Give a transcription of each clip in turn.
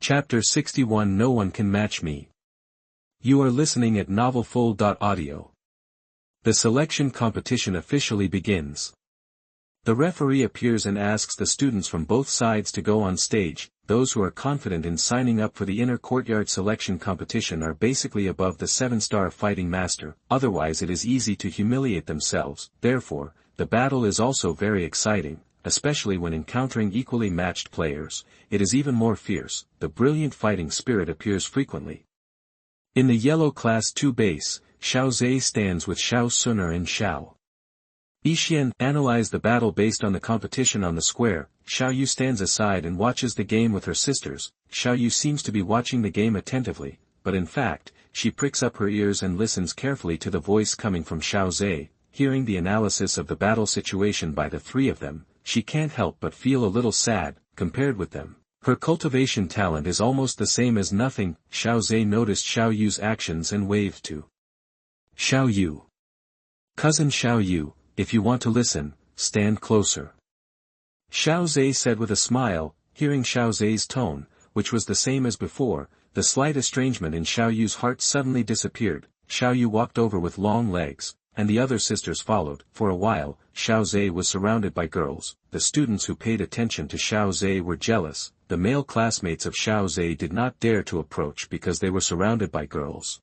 Chapter 61 No One Can Match Me. You are listening at novelfull.audio. The selection competition officially begins. The referee appears and asks the students from both sides to go on stage. Those who are confident in signing up for the inner courtyard selection competition are basically above the 7-star fighting master, otherwise it is easy to humiliate themselves. Therefore, the battle is also very exciting, especially when encountering equally matched players. It is even more fierce. The brilliant fighting spirit appears frequently. In the yellow class 2 base, Xiao Ze stands with Xiao Xun'er and Xiao Yixian. Analyze the battle based on the competition on the square. Xiao Yu stands aside and watches the game with her sisters. Xiao Yu seems to be watching the game attentively, but in fact, she pricks up her ears and listens carefully to the voice coming from Xiao Ze. Hearing the analysis of the battle situation by the three of them, she can't help but feel a little sad. Compared with them, her cultivation talent is almost the same as nothing. Xiao Ze noticed Xiao Yu's actions and waved to Xiao Yu. Cousin Xiao Yu, if you want to listen, stand closer. Xiao Ze said with a smile. Hearing Xiao Ze's tone, which was the same as before, the slight estrangement in Xiao Yu's heart suddenly disappeared. Xiao Yu walked over with long legs, and the other sisters followed. For a while, Xiao Ze was surrounded by girls. The students who paid attention to Xiao Ze were jealous. The male classmates of Xiao Ze did not dare to approach because they were surrounded by girls.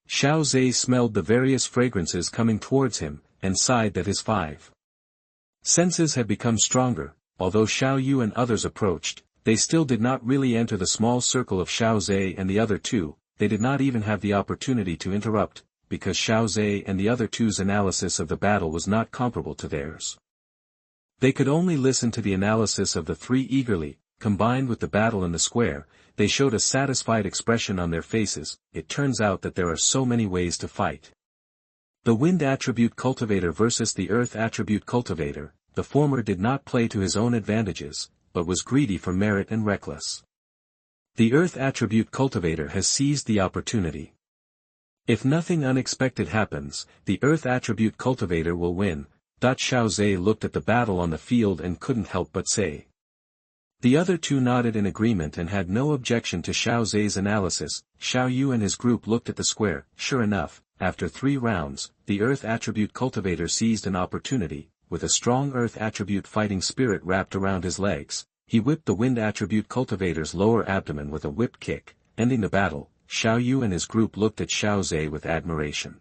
Xiao Ze smelled the various fragrances coming towards him, and sighed that his 5 senses had become stronger. Although Xiao Yu and others approached, they still did not really enter the small circle of Xiao Ze and the other two. They did not even have the opportunity to interrupt, because Xiao Ze and the other two's analysis of the battle was not comparable to theirs. They could only listen to the analysis of the three eagerly. Combined with the battle in the square, they showed a satisfied expression on their faces. It turns out that there are so many ways to fight. The wind attribute cultivator versus the earth attribute cultivator. The former did not play to his own advantages, but was greedy for merit and reckless. The earth attribute cultivator has seized the opportunity. If nothing unexpected happens, the earth attribute cultivator will win. Xiao Ze looked at the battle on the field and couldn't help but say. The other two nodded in agreement and had no objection to Xiao Ze's analysis. Xiao Yu and his group looked at the square. Sure enough, after 3 rounds, the earth attribute cultivator seized an opportunity. With a strong earth attribute fighting spirit wrapped around his legs, he whipped the wind attribute cultivator's lower abdomen with a whip kick, ending the battle. Xiao Yu and his group looked at Xiao Ze with admiration.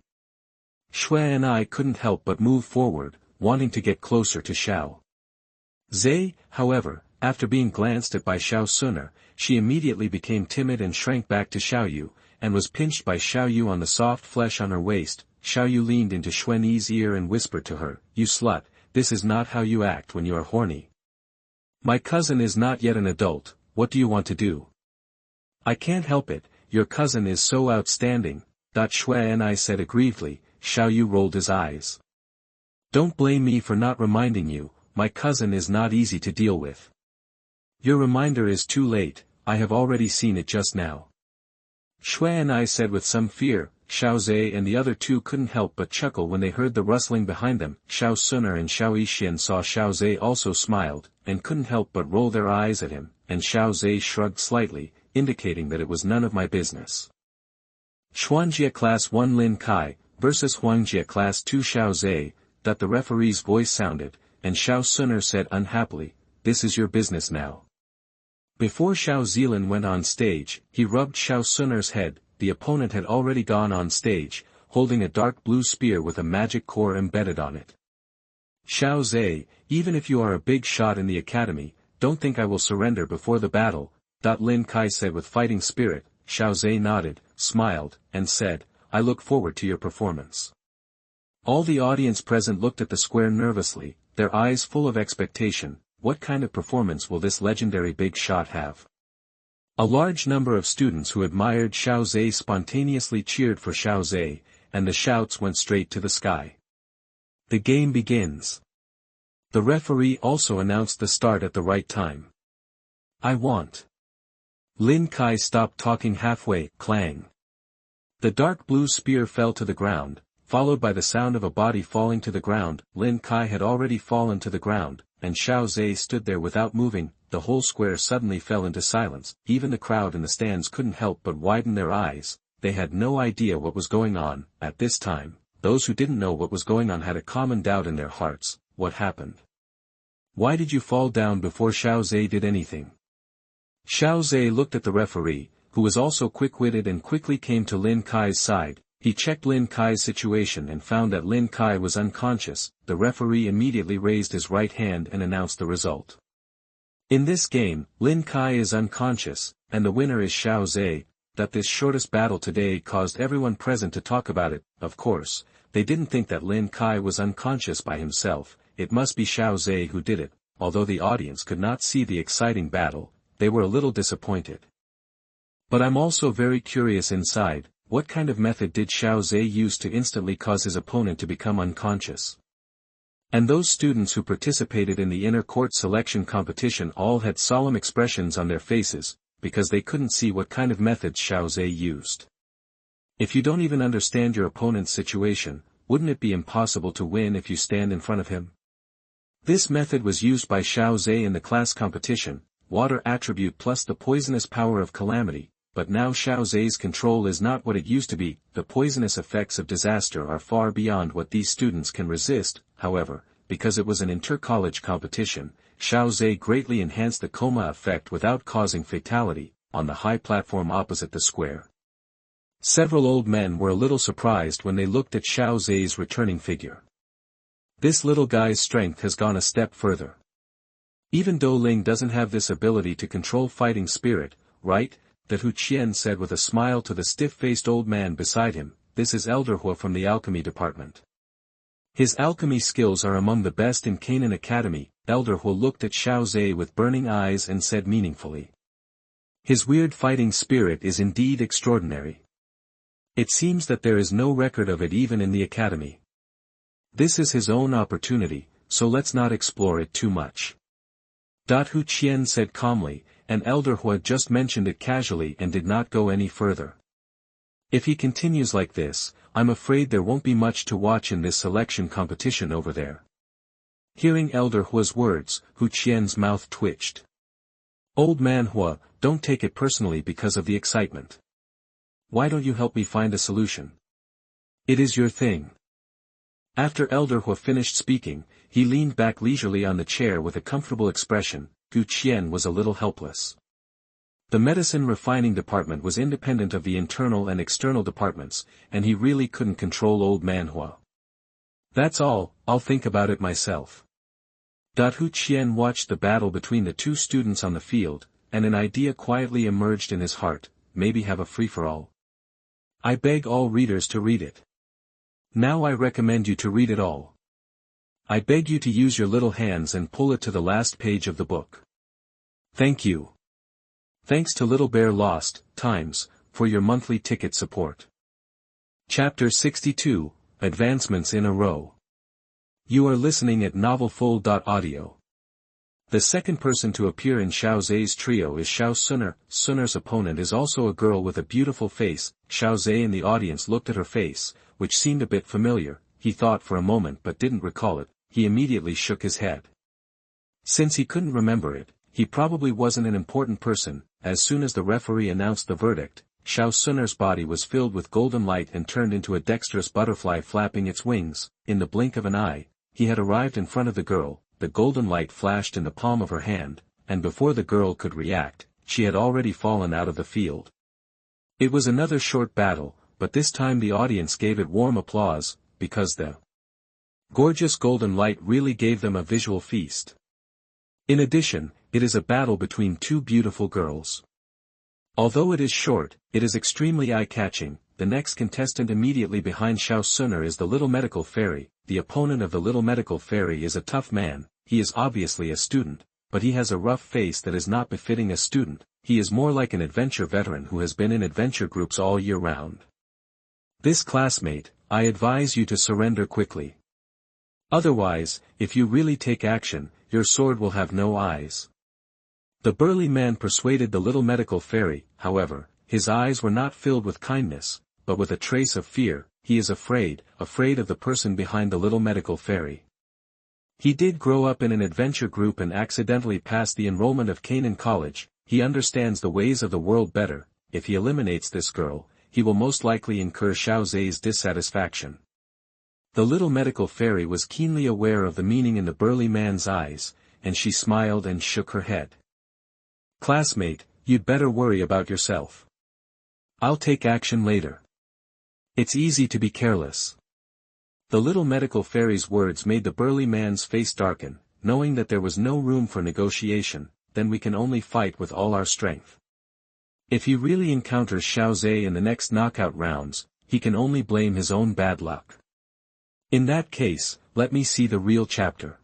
Shui and I couldn't help but move forward, wanting to get closer to Xiao Ze. However, after being glanced at by Xiao Xun'er, she immediately became timid and shrank back to Xiao Yu, and was pinched by Xiao Yu on the soft flesh on her waist. Xiao Yu leaned into Xuanyi's ear and whispered to her, "You slut, this is not how you act when you are horny. My cousin is not yet an adult, what do you want to do?" "I can't help it, your cousin is so outstanding," Shui and I said aggrievedly. Xiao Yu rolled his eyes. "Don't blame me for not reminding you, my cousin is not easy to deal with." "Your reminder is too late, I have already seen it just now," Shui and I said with some fear. Xiao Ze and the other two couldn't help but chuckle when they heard the rustling behind them. Xiao Xun'er and Xiao Yixian saw Xiao Ze also smiled, and couldn't help but roll their eyes at him, and Xiao Ze shrugged slightly, indicating that it was none of my business. Xuanjia Class 1 Lin Kai versus Huangjia Class 2 Xiao Ze. The referee's voice sounded, and Xiao Xun'er said unhappily, "This is your business now." Before Xiao Zilin went on stage, he rubbed Xiao Xun'er's head. The opponent had already gone on stage, holding a dark blue spear with a magic core embedded on it. "Xiao Ze, even if you are a big shot in the academy, don't think I will surrender before the battle," Lin Kai said with fighting spirit. Xiao Ze nodded, smiled, and said, "I look forward to your performance." All the audience present looked at the square nervously, their eyes full of expectation. What kind of performance will this legendary big shot have? A large number of students who admired Xiao Ze spontaneously cheered for Xiao Ze, and the shouts went straight to the sky. The game begins. The referee also announced the start at the right time. "I want." Lin Kai stopped talking halfway. Clang. The dark blue spear fell to the ground, followed by the sound of a body falling to the ground. Lin Kai had already fallen to the ground, and Xiao Ze stood there without moving. the whole square suddenly fell into silence. Even the crowd in the stands couldn't help but widen their eyes. They had no idea what was going on. At this time, those who didn't know what was going on had a common doubt in their hearts. What happened? Why did you fall down before Xiao Ze did anything? Xiao Ze looked at the referee, who was also quick-witted, and quickly came to Lin Kai's side. He checked Lin Kai's situation and found that Lin Kai was unconscious. The referee immediately raised his right hand and announced the result. In this game, Lin Kai is unconscious, and the winner is Xiao Ze. That this shortest battle today caused everyone present to talk about it. Of course, they didn't think that Lin Kai was unconscious by himself. It must be Xiao Ze who did it. Although the audience could not see the exciting battle, they were a little disappointed. But I'm also very curious inside, what kind of method did Xiao Ze use to instantly cause his opponent to become unconscious? And those students who participated in the inner court selection competition all had solemn expressions on their faces, because they couldn't see what kind of methods Xiao Ze used. If you don't even understand your opponent's situation, wouldn't it be impossible to win if you stand in front of him? This method was used by Xiao Ze in the class competition, water attribute plus the poisonous power of calamity, but now Xiao Ze's control is not what it used to be. The poisonous effects of disaster are far beyond what these students can resist. However, because it was an inter-college competition, Xiao Ze greatly enhanced the coma effect without causing fatality. On the high platform opposite the square, several old men were a little surprised when they looked at Xiao Ze's returning figure. This little guy's strength has gone a step further. Even Dou Ling doesn't have this ability to control fighting spirit, right? That Hu Qian said with a smile to the stiff-faced old man beside him. This is Elder Hua from the alchemy department. His alchemy skills are among the best in Canaan Academy. Elder Hua looked at Xiao Ze with burning eyes and said meaningfully, his weird fighting spirit is indeed extraordinary. It seems that there is no record of it even in the academy. This is his own opportunity, so let's not explore it too much. Hu Qian said calmly, and Elder Hua just mentioned it casually and did not go any further. If he continues like this, I'm afraid there won't be much to watch in this selection competition over there. Hearing Elder Hua's words, Hu Qian's mouth twitched. Old man Hua, don't take it personally because of the excitement. Why don't you help me find a solution? It is your thing. After Elder Hua finished speaking, he leaned back leisurely on the chair with a comfortable expression. Hu Qian was a little helpless. The medicine refining department was independent of the internal and external departments, and he really couldn't control old man Hua. That's all, I'll think about it myself. Hu Qian watched the battle between the two students on the field, and an idea quietly emerged in his heart, maybe have a free-for-all. I beg all readers to read it. Now I recommend you to read it all. I beg you to use your little hands and pull it to the last page of the book. Thank you. Thanks to Little Bear Lost Times for your monthly ticket support. Chapter 62, Advancements in a Row. You are listening at novelfull.audio. The second person to appear in Xiao Ze's trio is Xiao Xun'er. Xun'er's opponent is also a girl with a beautiful face. Xiao Ze in the audience looked at her face, which seemed a bit familiar. He thought for a moment but didn't recall it. He immediately shook his head. Since he couldn't remember it, he probably wasn't an important person. As soon as the referee announced the verdict, Xiao Xun'er's body was filled with golden light and turned into a dexterous butterfly flapping its wings. In the blink of an eye, he had arrived in front of the girl. The golden light flashed in the palm of her hand, and before the girl could react, she had already fallen out of the field. It was another short battle, but this time the audience gave it warm applause, because the gorgeous golden light really gave them a visual feast. In addition, it is a battle between two beautiful girls. Although it is short, it is extremely eye-catching. The next contestant immediately behind Xiao Xun'er is the Little Medical Fairy. The opponent of the Little Medical Fairy is a tough man. He is obviously a student, but he has a rough face that is not befitting a student. He is more like an adventure veteran who has been in adventure groups all year round. This classmate, I advise you to surrender quickly. Otherwise, if you really take action, your sword will have no eyes. The burly man persuaded the Little Medical Fairy. However, his eyes were not filled with kindness, but with a trace of fear. He is afraid of the person behind the Little Medical Fairy. He did grow up in an adventure group and accidentally passed the enrollment of Canaan College. He understands the ways of the world better. If he eliminates this girl, he will most likely incur Xiao Ze's dissatisfaction. The little medical fairy was keenly aware of the meaning in the burly man's eyes, and she smiled and shook her head. Classmate, you'd better worry about yourself. I'll take action later. It's easy to be careless. The little medical fairy's words made the burly man's face darken. Knowing that there was no room for negotiation, then we can only fight with all our strength. If he really encounters Xiao Ze in the next knockout rounds, he can only blame his own bad luck. In that case, let me see the real chapter.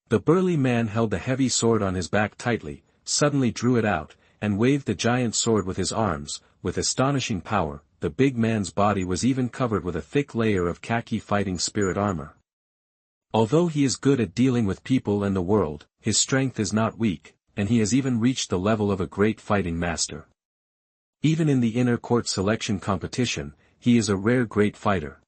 The burly man held the heavy sword on his back tightly, suddenly drew it out, and waved the giant sword with his arms. With astonishing power, the big man's body was even covered with a thick layer of khaki fighting spirit armor. Although he is good at dealing with people and the world, his strength is not weak, and he has even reached the level of a great fighting master. Even in the inner court selection competition, he is a rare great fighter.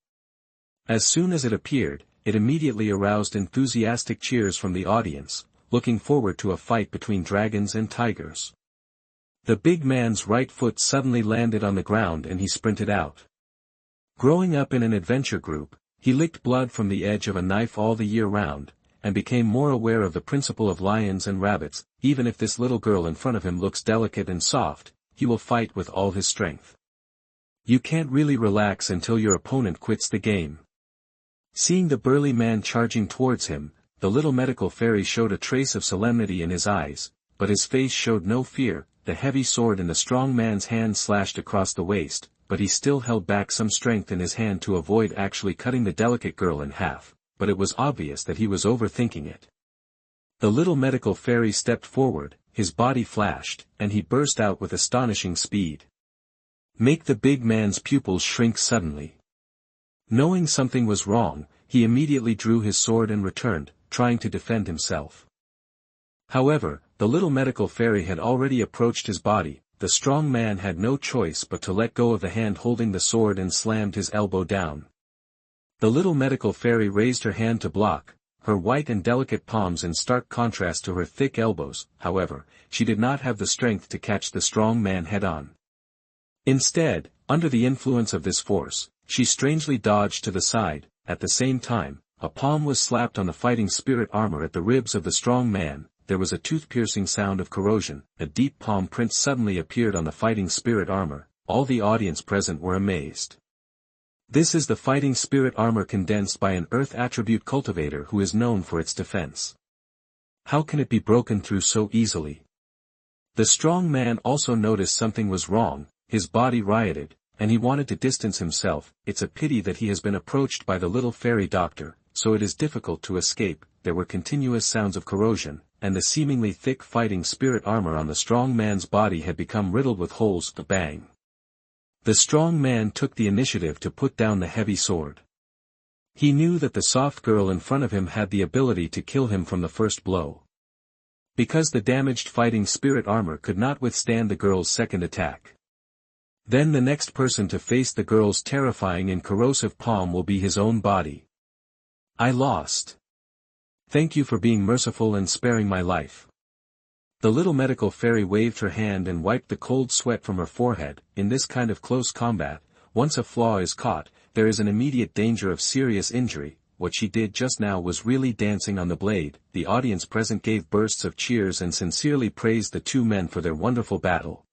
As soon as it appeared, it immediately aroused enthusiastic cheers from the audience, looking forward to a fight between dragons and tigers. The big man's right foot suddenly landed on the ground and he sprinted out. Growing up in an adventure group, he licked blood from the edge of a knife all the year round, and became more aware of the principle of lions and rabbits. Even if this little girl in front of him looks delicate and soft, he will fight with all his strength. You can't really relax until your opponent quits the game. Seeing the burly man charging towards him, the little medical fairy showed a trace of solemnity in his eyes, but his face showed no fear. The heavy sword in the strong man's hand slashed across the waist, but he still held back some strength in his hand to avoid actually cutting the delicate girl in half, but it was obvious that he was overthinking it. The little medical fairy stepped forward, his body flashed, and he burst out with astonishing speed. Make the big man's pupils shrink suddenly. Knowing something was wrong, he immediately drew his sword and returned, trying to defend himself. However, the little medical fairy had already approached his body. The strong man had no choice but to let go of the hand holding the sword and slammed his elbow down. The little medical fairy raised her hand to block, her white and delicate palms in stark contrast to her thick elbows. However, she did not have the strength to catch the strong man head-on. Instead, under the influence of this force, she strangely dodged to the side. At the same time, a palm was slapped on the fighting spirit armor at the ribs of the strong man. There was a tooth-piercing sound of corrosion. A deep palm print suddenly appeared on the fighting spirit armor. All the audience present were amazed. This is the fighting spirit armor condensed by an earth attribute cultivator who is known for its defense. How can it be broken through so easily? The strong man also noticed something was wrong. His body rioted, and he wanted to distance himself. It's a pity that he has been approached by the little fairy doctor, so it is difficult to escape. There were continuous sounds of corrosion, and the seemingly thick fighting spirit armor on the strong man's body had become riddled with holes. Bang! The strong man took the initiative to put down the heavy sword. He knew that the soft girl in front of him had the ability to kill him from the first blow. Because the damaged fighting spirit armor could not withstand the girl's second attack. Then the next person to face the girl's terrifying and corrosive palm will be his own body. I lost. Thank you for being merciful and sparing my life. The little medical fairy waved her hand and wiped the cold sweat from her forehead. In this kind of close combat, once a flaw is caught, there is an immediate danger of serious injury. What she did just now was really dancing on the blade. The audience present gave bursts of cheers and sincerely praised the two men for their wonderful battle.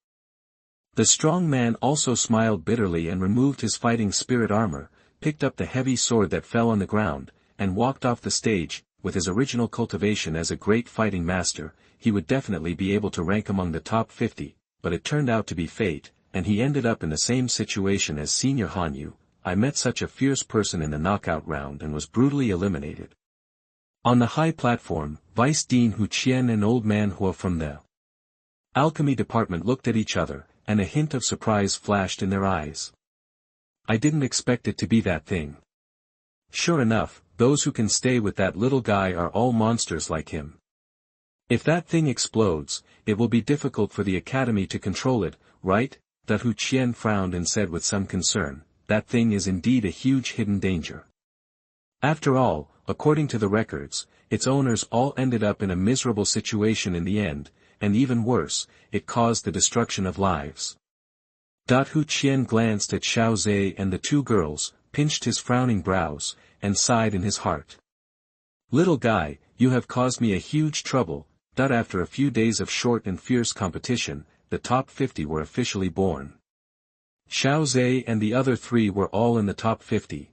The strong man also smiled bitterly and removed his fighting spirit armor, picked up the heavy sword that fell on the ground, and walked off the stage. With his original cultivation as a great fighting master, he would definitely be able to rank among the top 50, but it turned out to be fate, and he ended up in the same situation as Senior Hanyu. I met such a fierce person in the knockout round and was brutally eliminated. On the high platform, Vice Dean Hu Qian and Old Man Hua from the alchemy department looked at each other, and a hint of surprise flashed in their eyes. I didn't expect it to be that thing. Sure enough, those who can stay with that little guy are all monsters like him. If that thing explodes, it will be difficult for the academy to control it, right? That Hu Qian frowned and said with some concern, that thing is indeed a huge hidden danger. After all, according to the records, its owners all ended up in a miserable situation in the end, and even worse, it caused the destruction of lives. Hu Qian glanced at Xiao Ze and the two girls, pinched his frowning brows, and sighed in his heart. Little guy, you have caused me a huge trouble. After a few days of short and fierce competition, the top 50 were officially born. Xiao Ze and the other three were all in the top 50.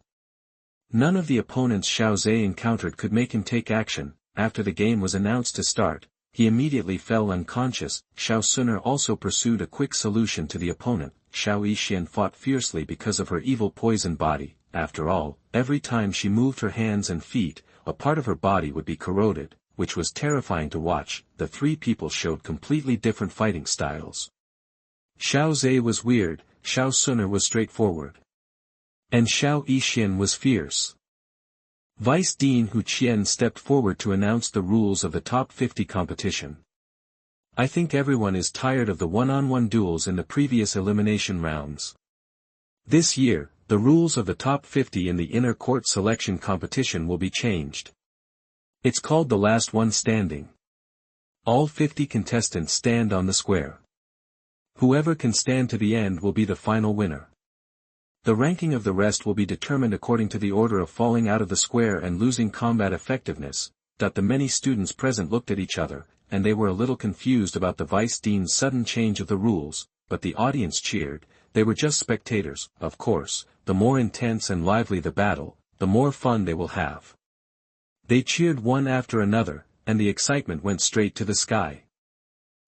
None of the opponents Xiao Ze encountered could make him take action. After the game was announced to start, he immediately fell unconscious. Xiao Xun'er also pursued a quick solution to the opponent. Xiao Yixian fought fiercely because of her evil poison body. After all, every time she moved her hands and feet, a part of her body would be corroded, which was terrifying to watch. The three people showed completely different fighting styles. Xiao Ze was weird, Xiao Xun'er was straightforward. And Xiao Yixian was fierce. Vice Dean Hu Qian stepped forward to announce the rules of the top 50 competition. I think everyone is tired of the one-on-one duels in the previous elimination rounds. This year, the rules of the top 50 in the inner court selection competition will be changed. It's called the last one standing. All 50 contestants stand on the square. Whoever can stand to the end will be the final winner. The ranking of the rest will be determined according to the order of falling out of the square and losing combat effectiveness. The many students present looked at each other, and they were a little confused about the vice dean's sudden change of the rules, but the audience cheered. They were just spectators. Of course, the more intense and lively the battle, the more fun they will have. They cheered one after another, and the excitement went straight to the sky.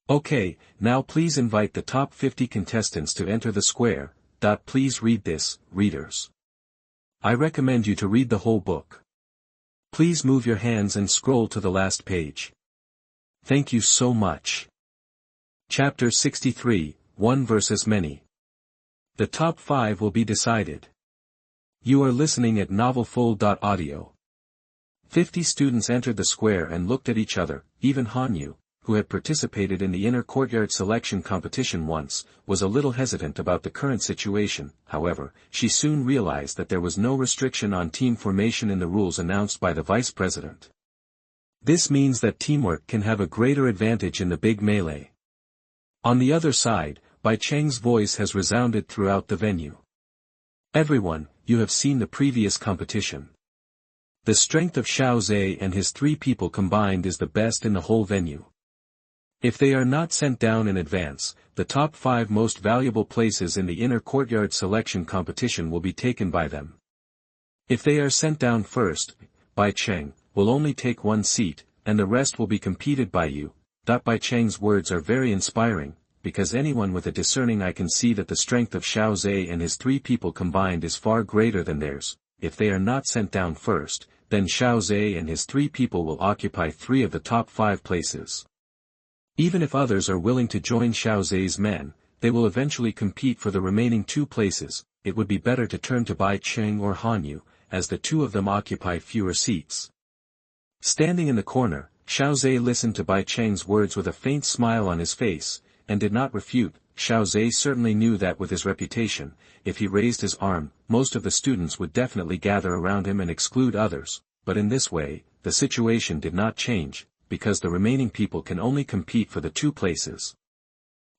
Okay, now please invite the top 50 contestants to enter the square. Please read this, readers. I recommend you to read the whole book. Please move your hands and scroll to the last page. Thank you so much. Chapter 63, One versus Many. The top 5 will be decided. You are listening at novelfull.audio. 50 students entered the square and looked at each other. Even Hanyu, who had participated in the inner courtyard selection competition once, was a little hesitant about the current situation. However, she soon realized that there was no restriction on team formation in the rules announced by the vice president. This means that teamwork can have a greater advantage in the big melee. On the other side, Bai Cheng's voice has resounded throughout the venue. Everyone, you have seen the previous competition. The strength of Xiao Ze and his three people combined is the best in the whole venue. If they are not sent down in advance, the top 5 most valuable places in the inner courtyard selection competition will be taken by them. If they are sent down first, Bai Cheng will only take one seat, and the rest will be competed by you. Bai Cheng's words are very inspiring, because anyone with a discerning eye can see that the strength of Xiao Ze and his three people combined is far greater than theirs. If they are not sent down first, then Xiao Ze and his three people will occupy 3 of the top 5 places. Even if others are willing to join Xiao Ze's men, they will eventually compete for the remaining 2 places. It would be better to turn to Bai Cheng or Hanyu, as the 2 of them occupy fewer seats. Standing in the corner, Xiao Ze listened to Bai Cheng's words with a faint smile on his face, and did not refute. Xiao Ze certainly knew that with his reputation, if he raised his arm, most of the students would definitely gather around him and exclude others, but in this way, the situation did not change, because the remaining people can only compete for the 2 places.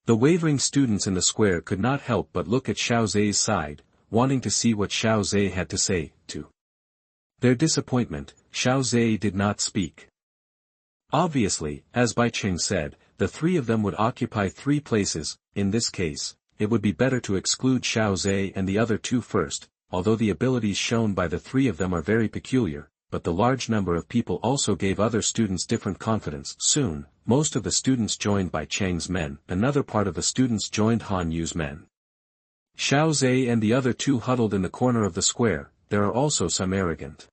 The wavering students in the square could not help but look at Xiao Ze's side, wanting to see what Xiao Ze had to say. To their disappointment, Xiao Ze did not speak. Obviously, as Bai Cheng said, the 3 of them would occupy 3 places. In this case, it would be better to exclude Xiao Ze and the other 2 first, although the abilities shown by the 3 of them are very peculiar. But the large number of people also gave other students different confidence. Soon, most of the students joined Bai Cheng's men, another part of the students joined Han Yu's men. Xiao Ze and the other 2 huddled in the corner of the square. There are also some arrogant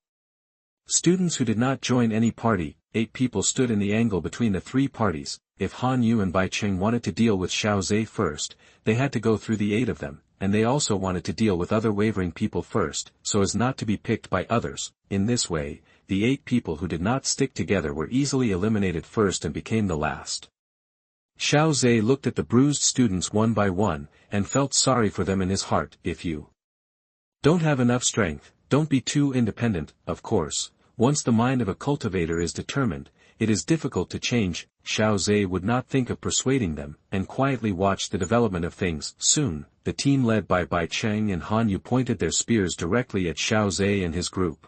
students who did not join any party. 8 people stood in the angle between the 3 parties. If Han Yu and Bai Cheng wanted to deal with Xiao Ze first, they had to go through the 8 of them, and they also wanted to deal with other wavering people first, so as not to be picked by others. In this way, the 8 people who did not stick together were easily eliminated first and became the last. Xiao Ze looked at the bruised students one by one, and felt sorry for them in his heart. If you don't have enough strength, don't be too independent. Of course, Once the mind of a cultivator is determined, it is difficult to change. Xiao Ze would not think of persuading them, and quietly watched the development of things. Soon, the team led by Bai Cheng and Han Yu pointed their spears directly at Xiao Ze and his group.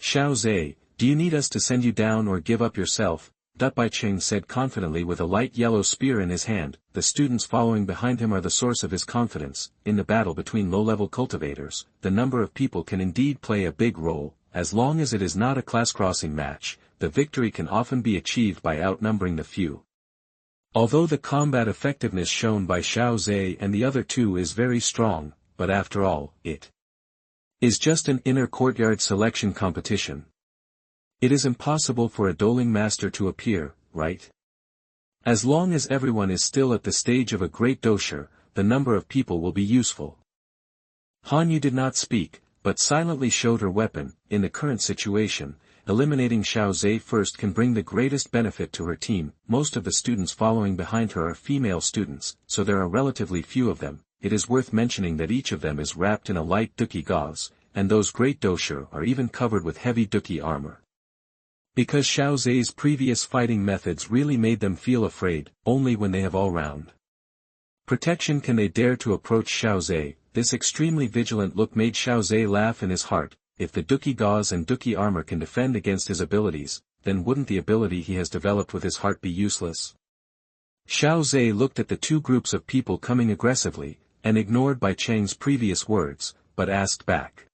"Xiao Ze, do you need us to send you down or give up yourself?" Bai Cheng said confidently with a light yellow spear in his hand. The students following behind him are the source of his confidence. In the battle between low-level cultivators, the number of people can indeed play a big role. As long as it is not a class-crossing match, the victory can often be achieved by outnumbering the few. Although the combat effectiveness shown by Xiao Ze and the other two is very strong, but after all, it is just an inner courtyard selection competition. It is impossible for a dueling master to appear, right? As long as everyone is still at the stage of a great dosher, the number of people will be useful. Han Yu did not speak, but silently showed her weapon. In the current situation, eliminating Xiao Ze first can bring the greatest benefit to her team. Most of the students following behind her are female students, so there are relatively few of them. It is worth mentioning that each of them is wrapped in a light duki gauze, and those great dosher are even covered with heavy duki armor. Because Xiao Ze's previous fighting methods really made them feel afraid, only when they have all-round protection can they dare to approach Xiao Ze. This extremely vigilant look made Xiao Ze laugh in his heart. If the duki gauze and duki armor can defend against his abilities, then wouldn't the ability he has developed with his heart be useless? Xiao Ze looked at the two groups of people coming aggressively, and ignored Bai Cheng's previous words, but asked back.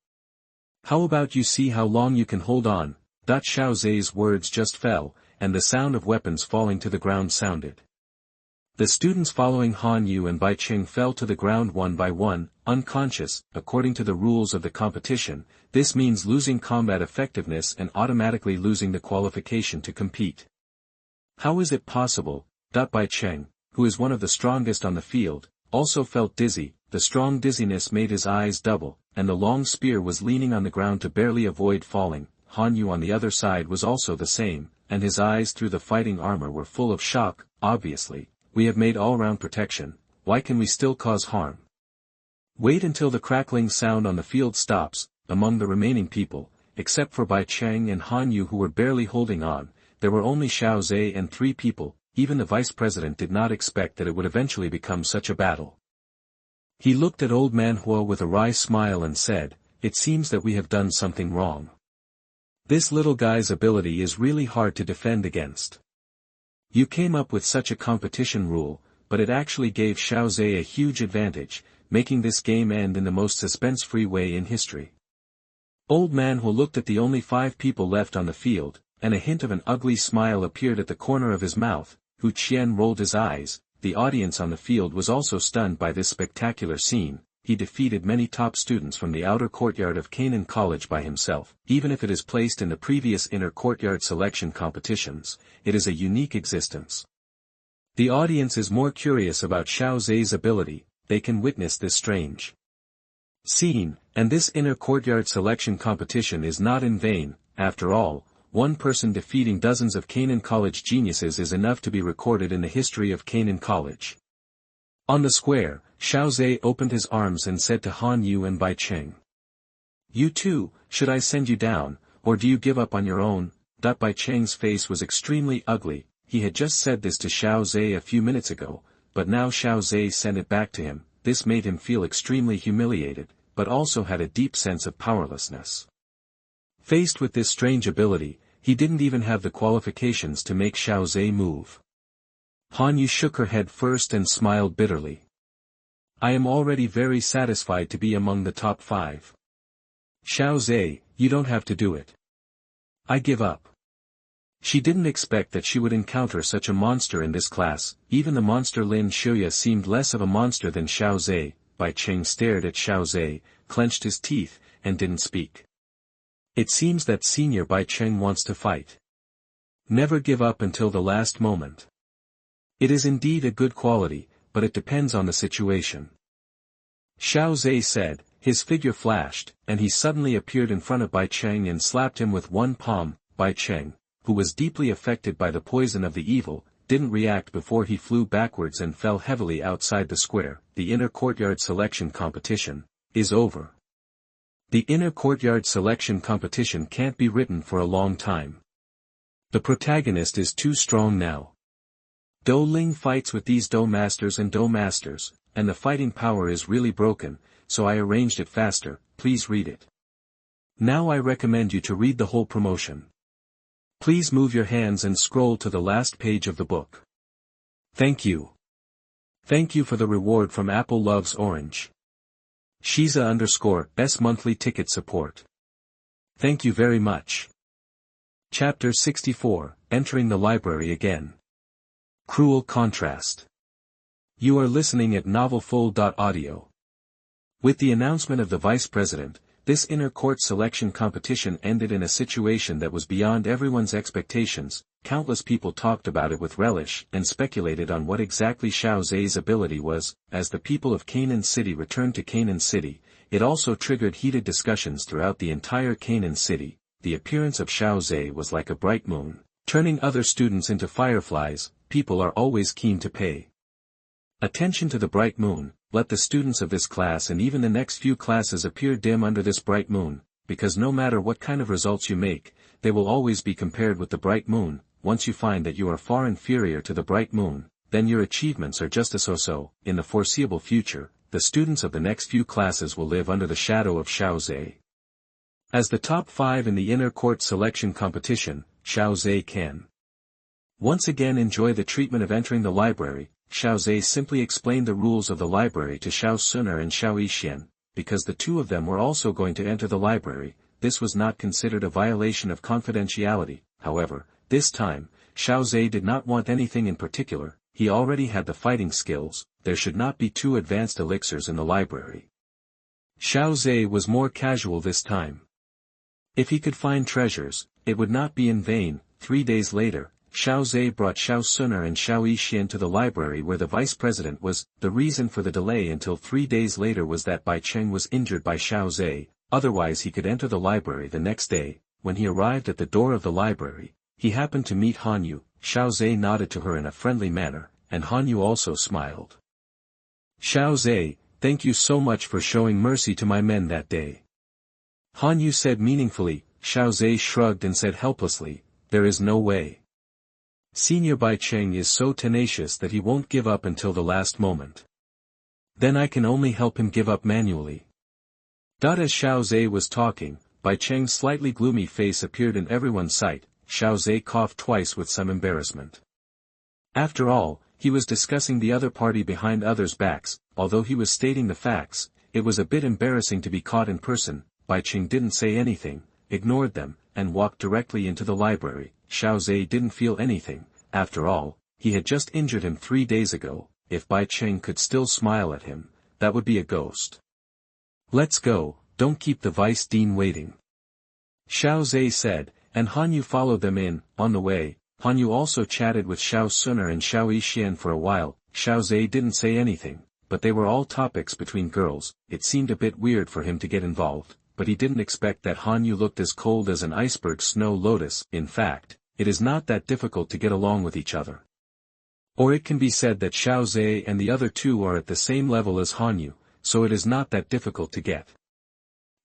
"How about you see how long you can hold on?" Xiao Ze's words just fell, and the sound of weapons falling to the ground sounded. The students following Han Yu and Bai Cheng fell to the ground one by one, unconscious. According to the rules of the competition, this means losing combat effectiveness and automatically losing the qualification to compete. How is it possible? Bai Cheng, who is one of the strongest on the field, also felt dizzy. The strong dizziness made his eyes double, and the long spear was leaning on the ground to barely avoid falling. Han Yu on the other side was also the same, and his eyes through the fighting armor were full of shock. Obviously, we have made all-round protection, why can we still cause harm? Wait until the crackling sound on the field stops. Among the remaining people, except for Bai Cheng and Han Yu who were barely holding on, there were only Xiao Ze and 3 people. Even the vice president did not expect that it would eventually become such a battle. He looked at old man Huo with a wry smile and said, "It seems that we have done something wrong. This little guy's ability is really hard to defend against. You came up with such a competition rule, but it actually gave Xiao Ze a huge advantage, making this game end in the most suspense-free way in history." Old man Huo looked at the only 5 people left on the field, and a hint of an ugly smile appeared at the corner of his mouth. Hu Qian rolled his eyes. The audience on the field was also stunned by this spectacular scene. He defeated many top students from the outer courtyard of Canaan College by himself. Even if it is placed in the previous inner courtyard selection competitions, it is a unique existence. The audience is more curious about Xiao Ze's ability. They can witness this strange scene, and this inner courtyard selection competition is not in vain. After all, one person defeating dozens of Canaan College geniuses is enough to be recorded in the history of Canaan College. On the square, Xiao Ze opened his arms and said to Han Yu and Bai Cheng, "You too, should I send you down, or do you give up on your own?" Bai Cheng's face was extremely ugly. He had just said this to Xiao Ze a few minutes ago, but now Xiao Ze sent it back to him. This made him feel extremely humiliated, but also had a deep sense of powerlessness. Faced with this strange ability, he didn't even have the qualifications to make Xiao Ze move. Han Yu shook her head first and smiled bitterly. "I am already very satisfied to be among the top 5. Xiao Ze, you don't have to do it. I give up." She didn't expect that she would encounter such a monster in this class. Even the monster Lin Xiuya seemed less of a monster than Xiao Ze. Bai Cheng stared at Xiao Ze, clenched his teeth, and didn't speak. It seems that Senior Bai Cheng wants to fight. Never give up until the last moment. It is indeed a good quality, but it depends on the situation. Xiao Ze said. His figure flashed, and he suddenly appeared in front of Bai Cheng and slapped him with one palm. Bai Cheng, who was deeply affected by the poison of the evil, didn't react before he flew backwards and fell heavily outside the square. The inner courtyard selection competition is over. The inner courtyard selection competition can't be written for a long time. The protagonist is too strong now. Dou Ling fights with these Dou Masters, and the fighting power is really broken, so I arranged it faster. Please read it. Now I recommend you to read the whole promotion. Please move your hands and scroll to the last page of the book. Thank you. Thank you for the reward from Apple Loves Orange. Xiza_S monthly ticket support. Thank you very much. Chapter 64, Entering the Library Again. Cruel Contrast. You are listening at novelfull.audio. With the announcement of the vice president, this inner court selection competition ended in a situation that was beyond everyone's expectations. Countless people talked about it with relish and speculated on what exactly Xiao Ze's ability was. As the people of Canaan City returned to Canaan City, it also triggered heated discussions throughout the entire Canaan City. The appearance of Xiao Ze was like a bright moon, turning other students into fireflies. People are always keen to pay attention to the bright moon. Let the students of this class and even the next few classes appear dim under this bright moon, because no matter what kind of results you make, they will always be compared with the bright moon. Once you find that you are far inferior to the bright moon, then your achievements are just a so-so. In the foreseeable future, the students of the next few classes will live under the shadow of Xiao Ze. As the top 5 in the inner court selection competition, Xiao Ze can once again enjoy the treatment of entering the library. Xiao Ze simply explained the rules of the library to Xiao Xun'er and Xiao Xian, because the two of them were also going to enter the library. This was not considered a violation of confidentiality. However, this time, Xiao Ze did not want anything in particular. He already had the fighting skills. There should not be 2 advanced elixirs in the library. Xiao Ze was more casual this time. If he could find treasures, it would not be in vain. 3 days later, Xiao Ze brought Xiao Xun'er and Xiao Xian to the library where the vice president was. The reason for the delay until 3 days later was that Bai Cheng was injured by Xiao Ze, otherwise he could enter the library the next day. When he arrived at the door of the library, he happened to meet Hanyu. Xiao Ze nodded to her in a friendly manner, and Hanyu also smiled. Xiao Ze, thank you so much for showing mercy to my men that day. Hanyu said meaningfully. Xiao Ze shrugged and said helplessly, there is no way. Senior Bai Cheng is so tenacious that he won't give up until the last moment. Then I can only help him give up manually. As Xiao Ze was talking, Bai Cheng's slightly gloomy face appeared in everyone's sight. Xiao Ze coughed twice with some embarrassment. After all, he was discussing the other party behind others' backs. Although he was stating the facts, it was a bit embarrassing to be caught in person. Bai Cheng didn't say anything, ignored them, and walked directly into the library. Xiao Ze didn't feel anything. After all, he had just injured him 3 days ago. If Bai Cheng could still smile at him, that would be a ghost. Let's go, don't keep the vice dean waiting. Xiao Ze said, and Hanyu followed them in. On the way, Hanyu also chatted with Xiao Xun'er and Xiao Xian for a while. Xiao Ze didn't say anything, but they were all topics between girls. It seemed a bit weird for him to get involved, but he didn't expect that Hanyu looked as cold as an iceberg snow lotus. In fact, it is not that difficult to get along with each other. Or it can be said that Xiao Ze and the other two are at the same level as Hanyu, so it is not that difficult to get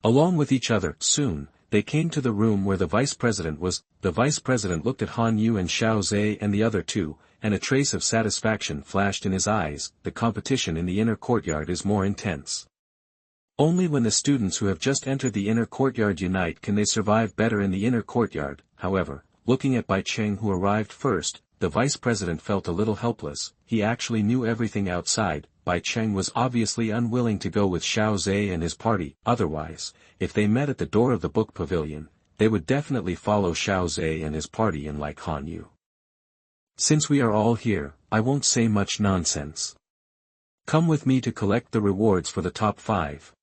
along with each other. Soon, they came to the room where the vice president was. The vice president looked at Hanyu and Xiao Ze and the other two, and a trace of satisfaction flashed in his eyes. The competition in the inner courtyard is more intense. Only when the students who have just entered the inner courtyard unite can they survive better in the inner courtyard. However, looking at Bai Cheng who arrived first, the vice president felt a little helpless. He actually knew everything outside. Bai Cheng was obviously unwilling to go with Xiao Ze and his party. Otherwise, if they met at the door of the book pavilion, they would definitely follow Xiao Ze and his party in like Hanyu. Since we are all here, I won't say much nonsense. Come with me to collect the rewards for the top 5.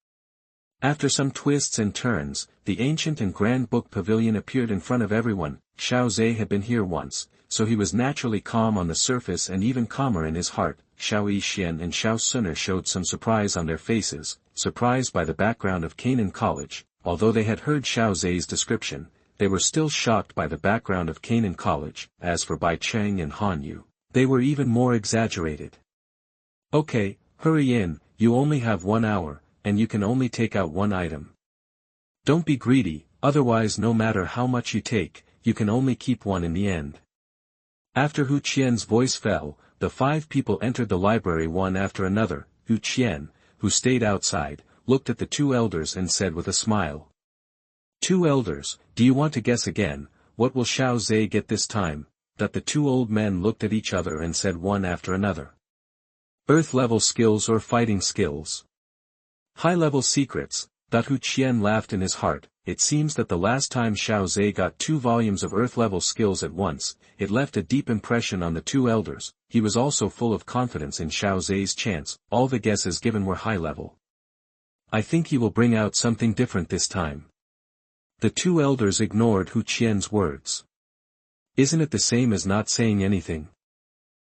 After some twists and turns, the ancient and grand book pavilion appeared in front of everyone. Xiao Ze had been here once, so he was naturally calm on the surface and even calmer in his heart. Xiao Xian and Xiao Xun'er showed some surprise on their faces, surprised by the background of Canaan College. Although they had heard Xiao Ze's description, they were still shocked by the background of Canaan College. As for Bai Cheng and Hanyu, they were even more exaggerated. Okay, hurry in, you only have 1 hour, and you can only take out 1 item. Don't be greedy, otherwise no matter how much you take, you can only keep one in the end. After Hu Qian's voice fell, the 5 people entered the library one after another. Hu Qian, who stayed outside, looked at the 2 elders and said with a smile. 2 elders, do you want to guess again, what will Xiao Ze get this time? That the 2 old men looked at each other and said one after another. Earth-level skills or fighting skills? High-level secrets. Hu Qian laughed in his heart. It seems that the last time Xiao Ze got 2 volumes of Earth-level skills at once, it left a deep impression on the 2 elders. He was also full of confidence in Xiao Ze's chance. All the guesses given were high-level. I think he will bring out something different this time. The 2 elders ignored Hu Qian's words. Isn't it the same as not saying anything?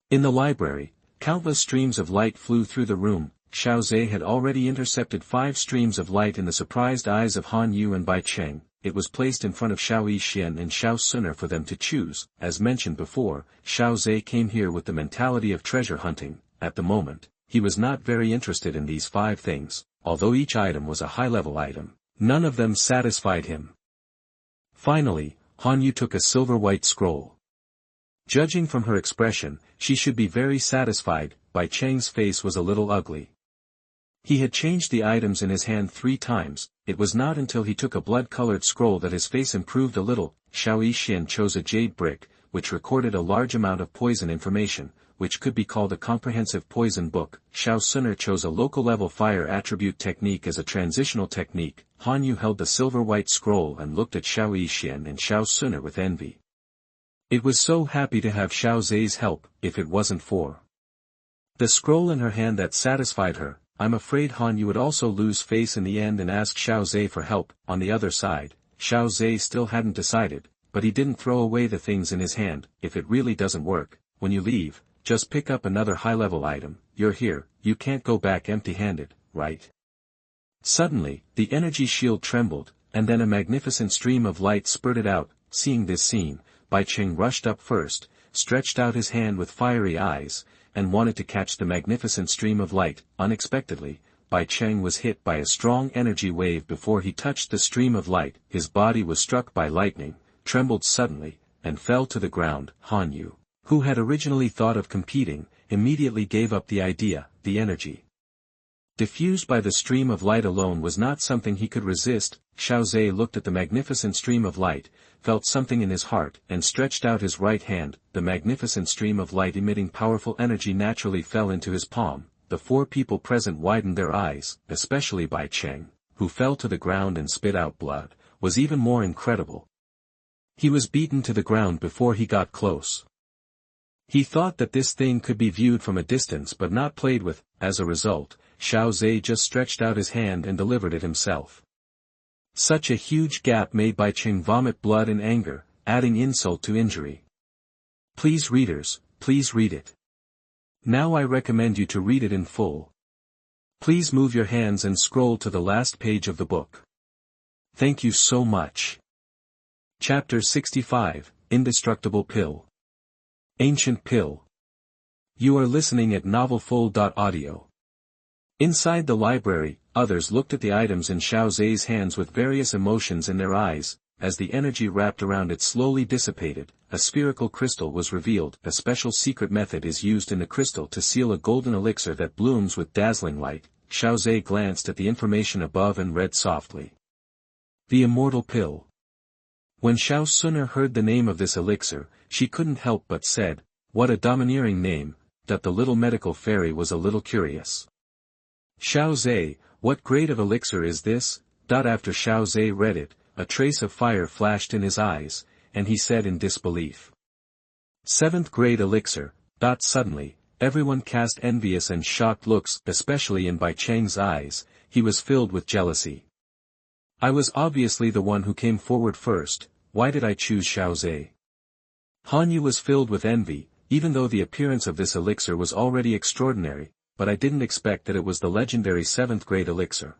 In the library, countless streams of light flew through the room. Xiao Ze had already intercepted 5 streams of light in the surprised eyes of Han Yu and Bai Cheng. It was placed in front of Xiao Yixian and Xiao Xun'er for them to choose. As mentioned before, Xiao Ze came here with the mentality of treasure hunting. At the moment, he was not very interested in these 5 things, although each item was a high-level item. None of them satisfied him. Finally, Han Yu took a silver-white scroll. Judging from her expression, she should be very satisfied. Bai Cheng's face was a little ugly. He had changed the items in his hand 3 times. It was not until he took a blood-colored scroll that his face improved a little. Xiao Yixian chose a jade brick, which recorded a large amount of poison information, which could be called a comprehensive poison book. Xiao Xun'er chose a local-level fire attribute technique as a transitional technique. Han Yu held the silver-white scroll and looked at Xiao Yixian and Xiao Xun'er with envy. It was so happy to have Xiao Ze's help, if it wasn't for the scroll in her hand that satisfied her. I'm afraid Han Yu would also lose face in the end and ask Xiao Ze for help. On the other side, Xiao Ze still hadn't decided, but he didn't throw away the things in his hand. If it really doesn't work, when you leave, just pick up another high-level item. You're here, you can't go back empty-handed, right? Suddenly, the energy shield trembled, and then a magnificent stream of light spurted out. Seeing this scene, Bai Cheng rushed up first, stretched out his hand with fiery eyes, and wanted to catch the magnificent stream of light. Unexpectedly, Bai Cheng was hit by a strong energy wave before he touched the stream of light. His body was struck by lightning, trembled suddenly, and fell to the ground. Han Yu, who had originally thought of competing, immediately gave up the idea. The energy diffused by the stream of light alone was not something he could resist. Xiao Ze looked at the magnificent stream of light, felt something in his heart, and stretched out his right hand. The magnificent stream of light emitting powerful energy naturally fell into his palm. The 4 people present widened their eyes, especially Bai Cheng, who fell to the ground and spit out blood, was even more incredible. He was beaten to the ground before he got close. He thought that this thing could be viewed from a distance but not played with. As a result, Xiao Ze just stretched out his hand and delivered it himself. Such a huge gap made Bai Cheng vomit blood in anger, adding insult to injury. Please readers, please read it. Now I recommend you to read it in full. Please move your hands and scroll to the last page of the book. Thank you so much. Chapter 65, Indestructible Pill. Ancient Pill. You are listening at novelfull.audio. Inside the library, others looked at the items in Xiao Ze's hands with various emotions in their eyes. As the energy wrapped around it slowly dissipated, a spherical crystal was revealed. A special secret method is used in the crystal to seal a golden elixir that blooms with dazzling light. Xiao Ze glanced at the information above and read softly. The Immortal Pill. When Xiao Xun'er heard the name of this elixir, she couldn't help but said, "What a domineering name." That the little medical fairy was a little curious. Xiao Ze, what grade of elixir is this? After Xiao Ze read it, a trace of fire flashed in his eyes, and he said in disbelief. 7th grade elixir. Suddenly, everyone cast envious and shocked looks, especially in Bai Cheng's eyes. He was filled with jealousy. I was obviously the one who came forward first. Why did I choose Xiao Ze? Han Yu was filled with envy, even though the appearance of this elixir was already extraordinary, but I didn't expect that it was the legendary 7th grade elixir.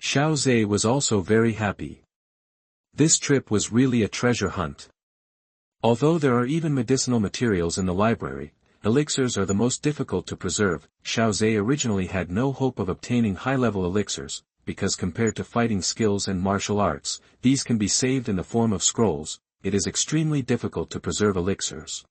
Xiao Ze was also very happy. This trip was really a treasure hunt. Although there are even medicinal materials in the library, elixirs are the most difficult to preserve. Xiao Ze originally had no hope of obtaining high-level elixirs, because compared to fighting skills and martial arts, these can be saved in the form of scrolls. It is extremely difficult to preserve elixirs.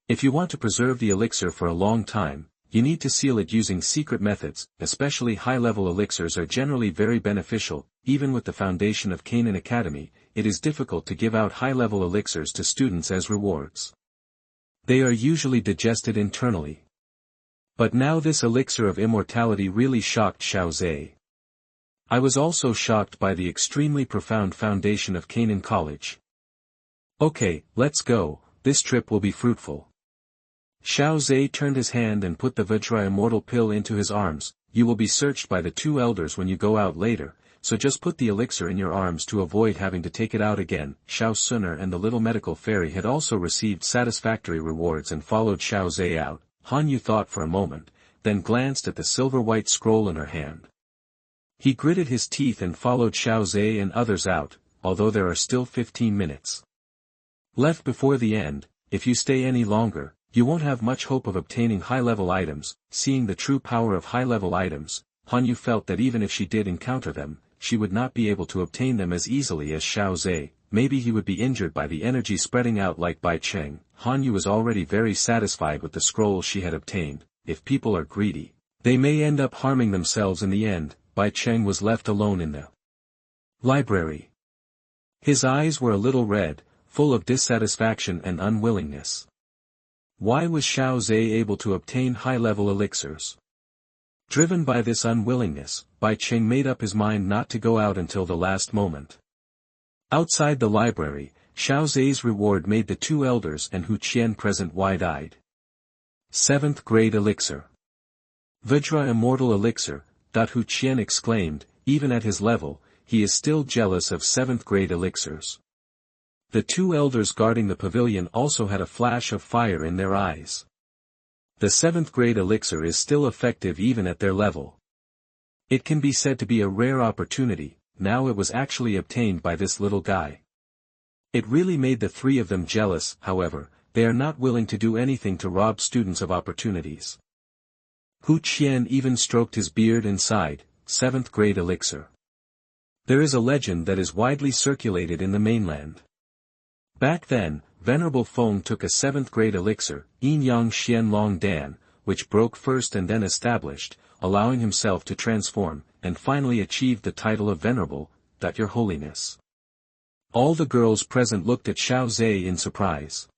If you want to preserve the elixir for a long time, you need to seal it using secret methods. Especially high-level elixirs are generally very beneficial. Even with the foundation of Canaan Academy, it is difficult to give out high-level elixirs to students as rewards. They are usually digested internally. But now this elixir of immortality really shocked Xiao Ze. I was also shocked by the extremely profound foundation of Canaan College. Okay, let's go, this trip will be fruitful. Xiao Ze turned his hand and put the Vajra immortal pill into his arms. You will be searched by the two elders when you go out later, so just put the elixir in your arms to avoid having to take it out again. Xiao Xun'er and the little medical fairy had also received satisfactory rewards and followed Xiao Ze out. Han Yu thought for a moment, then glanced at the silver-white scroll in her hand. He gritted his teeth and followed Xiao Ze and others out, although there are still 15 minutes left before the end. If you stay any longer, you won't have much hope of obtaining high-level items. Seeing the true power of high-level items, Han Yu felt that even if she did encounter them, she would not be able to obtain them as easily as Xiao Ze. Maybe he would be injured by the energy spreading out like Bai Cheng. Han Yu was already very satisfied with the scroll she had obtained. If people are greedy, they may end up harming themselves in the end. Bai Cheng was left alone in the library. His eyes were a little red, full of dissatisfaction and unwillingness. Why was Xiao Ze able to obtain high-level elixirs? Driven by this unwillingness, Bai Cheng made up his mind not to go out until the last moment. Outside the library, Xiao Ze's reward made the two elders and Hu Qian present wide-eyed. 7th grade elixir. Vajra immortal elixir, Hu Qian exclaimed. Even at his level, he is still jealous of 7th grade elixirs. The two elders guarding the pavilion also had a flash of fire in their eyes. The 7th grade elixir is still effective even at their level. It can be said to be a rare opportunity. Now it was actually obtained by this little guy. It really made the three of them jealous. However, they are not willing to do anything to rob students of opportunities. Hu Qian even stroked his beard and sighed. 7th grade elixir. There is a legend that is widely circulated in the mainland. Back then, Venerable Feng took a 7th grade elixir, Yin Yang Xian Long Dan, which broke first and then established, allowing himself to transform, and finally achieved the title of Venerable, that Your Holiness. All the girls present looked at Xiao Ze in surprise.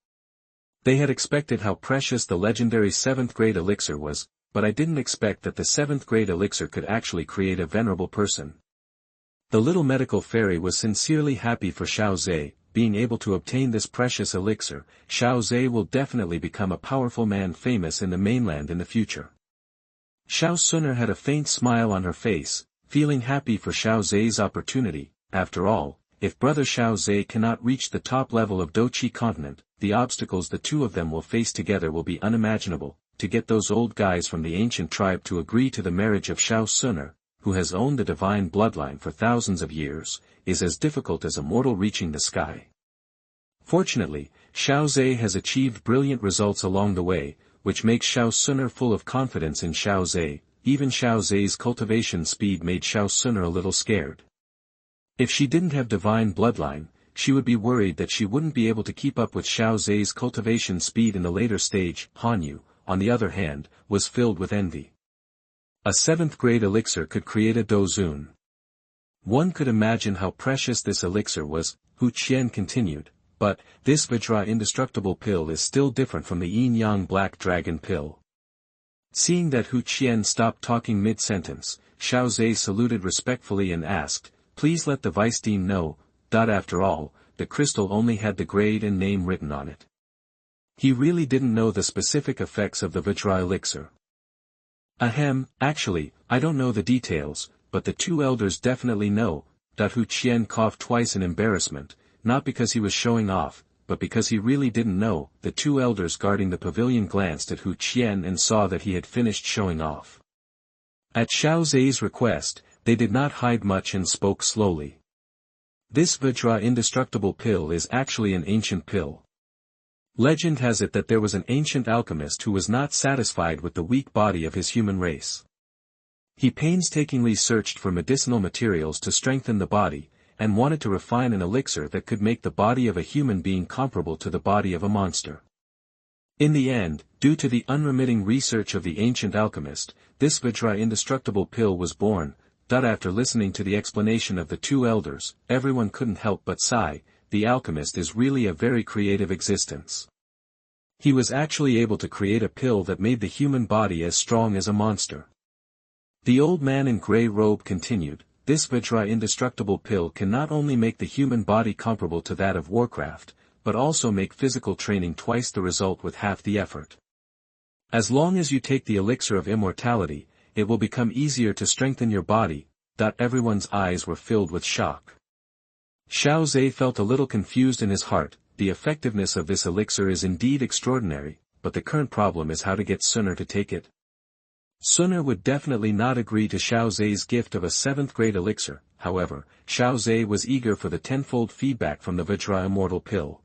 They had expected how precious the legendary 7th grade elixir was, but I didn't expect that the 7th grade elixir could actually create a venerable person. The little medical fairy was sincerely happy for Xiao Ze. Being able to obtain this precious elixir, Xiao Ze will definitely become a powerful man famous in the mainland in the future. Xiao Xun'er had a faint smile on her face, feeling happy for Xiao Ze's opportunity. After all, if brother Xiao Ze cannot reach the top level of Doqi continent, the obstacles the two of them will face together will be unimaginable. To get those old guys from the ancient tribe to agree to the marriage of Xiao Xun'er, who has owned the divine bloodline for thousands of years, is as difficult as a mortal reaching the sky. Fortunately, Xiao Ze has achieved brilliant results along the way, which makes Xiao Xun'er full of confidence in Xiao Ze. Even Xiao Ze's cultivation speed made Xiao Xun'er a little scared. If she didn't have divine bloodline, she would be worried that she wouldn't be able to keep up with Xiao Ze's cultivation speed in the later stage. Han Yu, on the other hand, was filled with envy. A 7th grade elixir could create a dozun. One could imagine how precious this elixir was. Hu Qian continued, but this Vajra indestructible pill is still different from the Yin Yang black dragon pill. Seeing that Hu Qian stopped talking mid-sentence, Xiao Ze saluted respectfully and asked, please let the vice dean know. After all, the crystal only had the grade and name written on it. He really didn't know the specific effects of the Vajra elixir. Ahem, actually, I don't know the details, but the two elders definitely know. Hu Qian coughed twice in embarrassment, not because he was showing off, but because he really didn't know. The two elders guarding the pavilion glanced at Hu Qian and saw that he had finished showing off. At Xiao Ze's request, they did not hide much and spoke slowly. This Vajra indestructible pill is actually an ancient pill. Legend has it that there was an ancient alchemist who was not satisfied with the weak body of his human race. He painstakingly searched for medicinal materials to strengthen the body, and wanted to refine an elixir that could make the body of a human being comparable to the body of a monster. In the end, due to the unremitting research of the ancient alchemist, this Vajra indestructible pill was born. After listening to the explanation of the two elders, everyone couldn't help but sigh. The alchemist is really a very creative existence. He was actually able to create a pill that made the human body as strong as a monster. The old man in grey robe continued, this Vajra indestructible pill can not only make the human body comparable to that of Warcraft, but also make physical training twice the result with half the effort. As long as you take the elixir of immortality, it will become easier to strengthen your body. Everyone's eyes were filled with shock. Xiao Ze felt a little confused in his heart. The effectiveness of this elixir is indeed extraordinary, but the current problem is how to get Xun'er to take it. Xun'er would definitely not agree to Xiao Ze's gift of a 7th grade elixir. However, Xiao Ze was eager for the tenfold feedback from the Vajra immortal pill.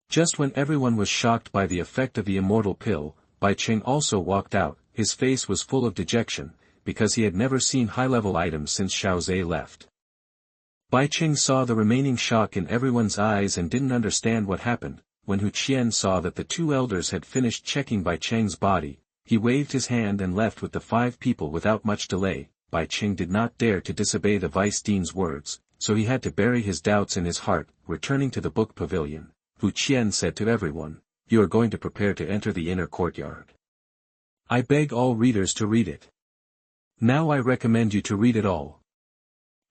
Just when everyone was shocked by the effect of the immortal pill, Bai Cheng also walked out. His face was full of dejection, because he had never seen high-level items since Xiao Ze left. Bai Cheng saw the remaining shock in everyone's eyes and didn't understand what happened. When Hu Qian saw that the two elders had finished checking Bai Cheng's body, he waved his hand and left with the 5 people without much delay. Bai Cheng did not dare to disobey the vice dean's words, so he had to bury his doubts in his heart. Returning to the book pavilion, Hu Qian said to everyone, "You are going to prepare to enter the inner courtyard. I beg all readers to read it. Now I recommend you to read it all.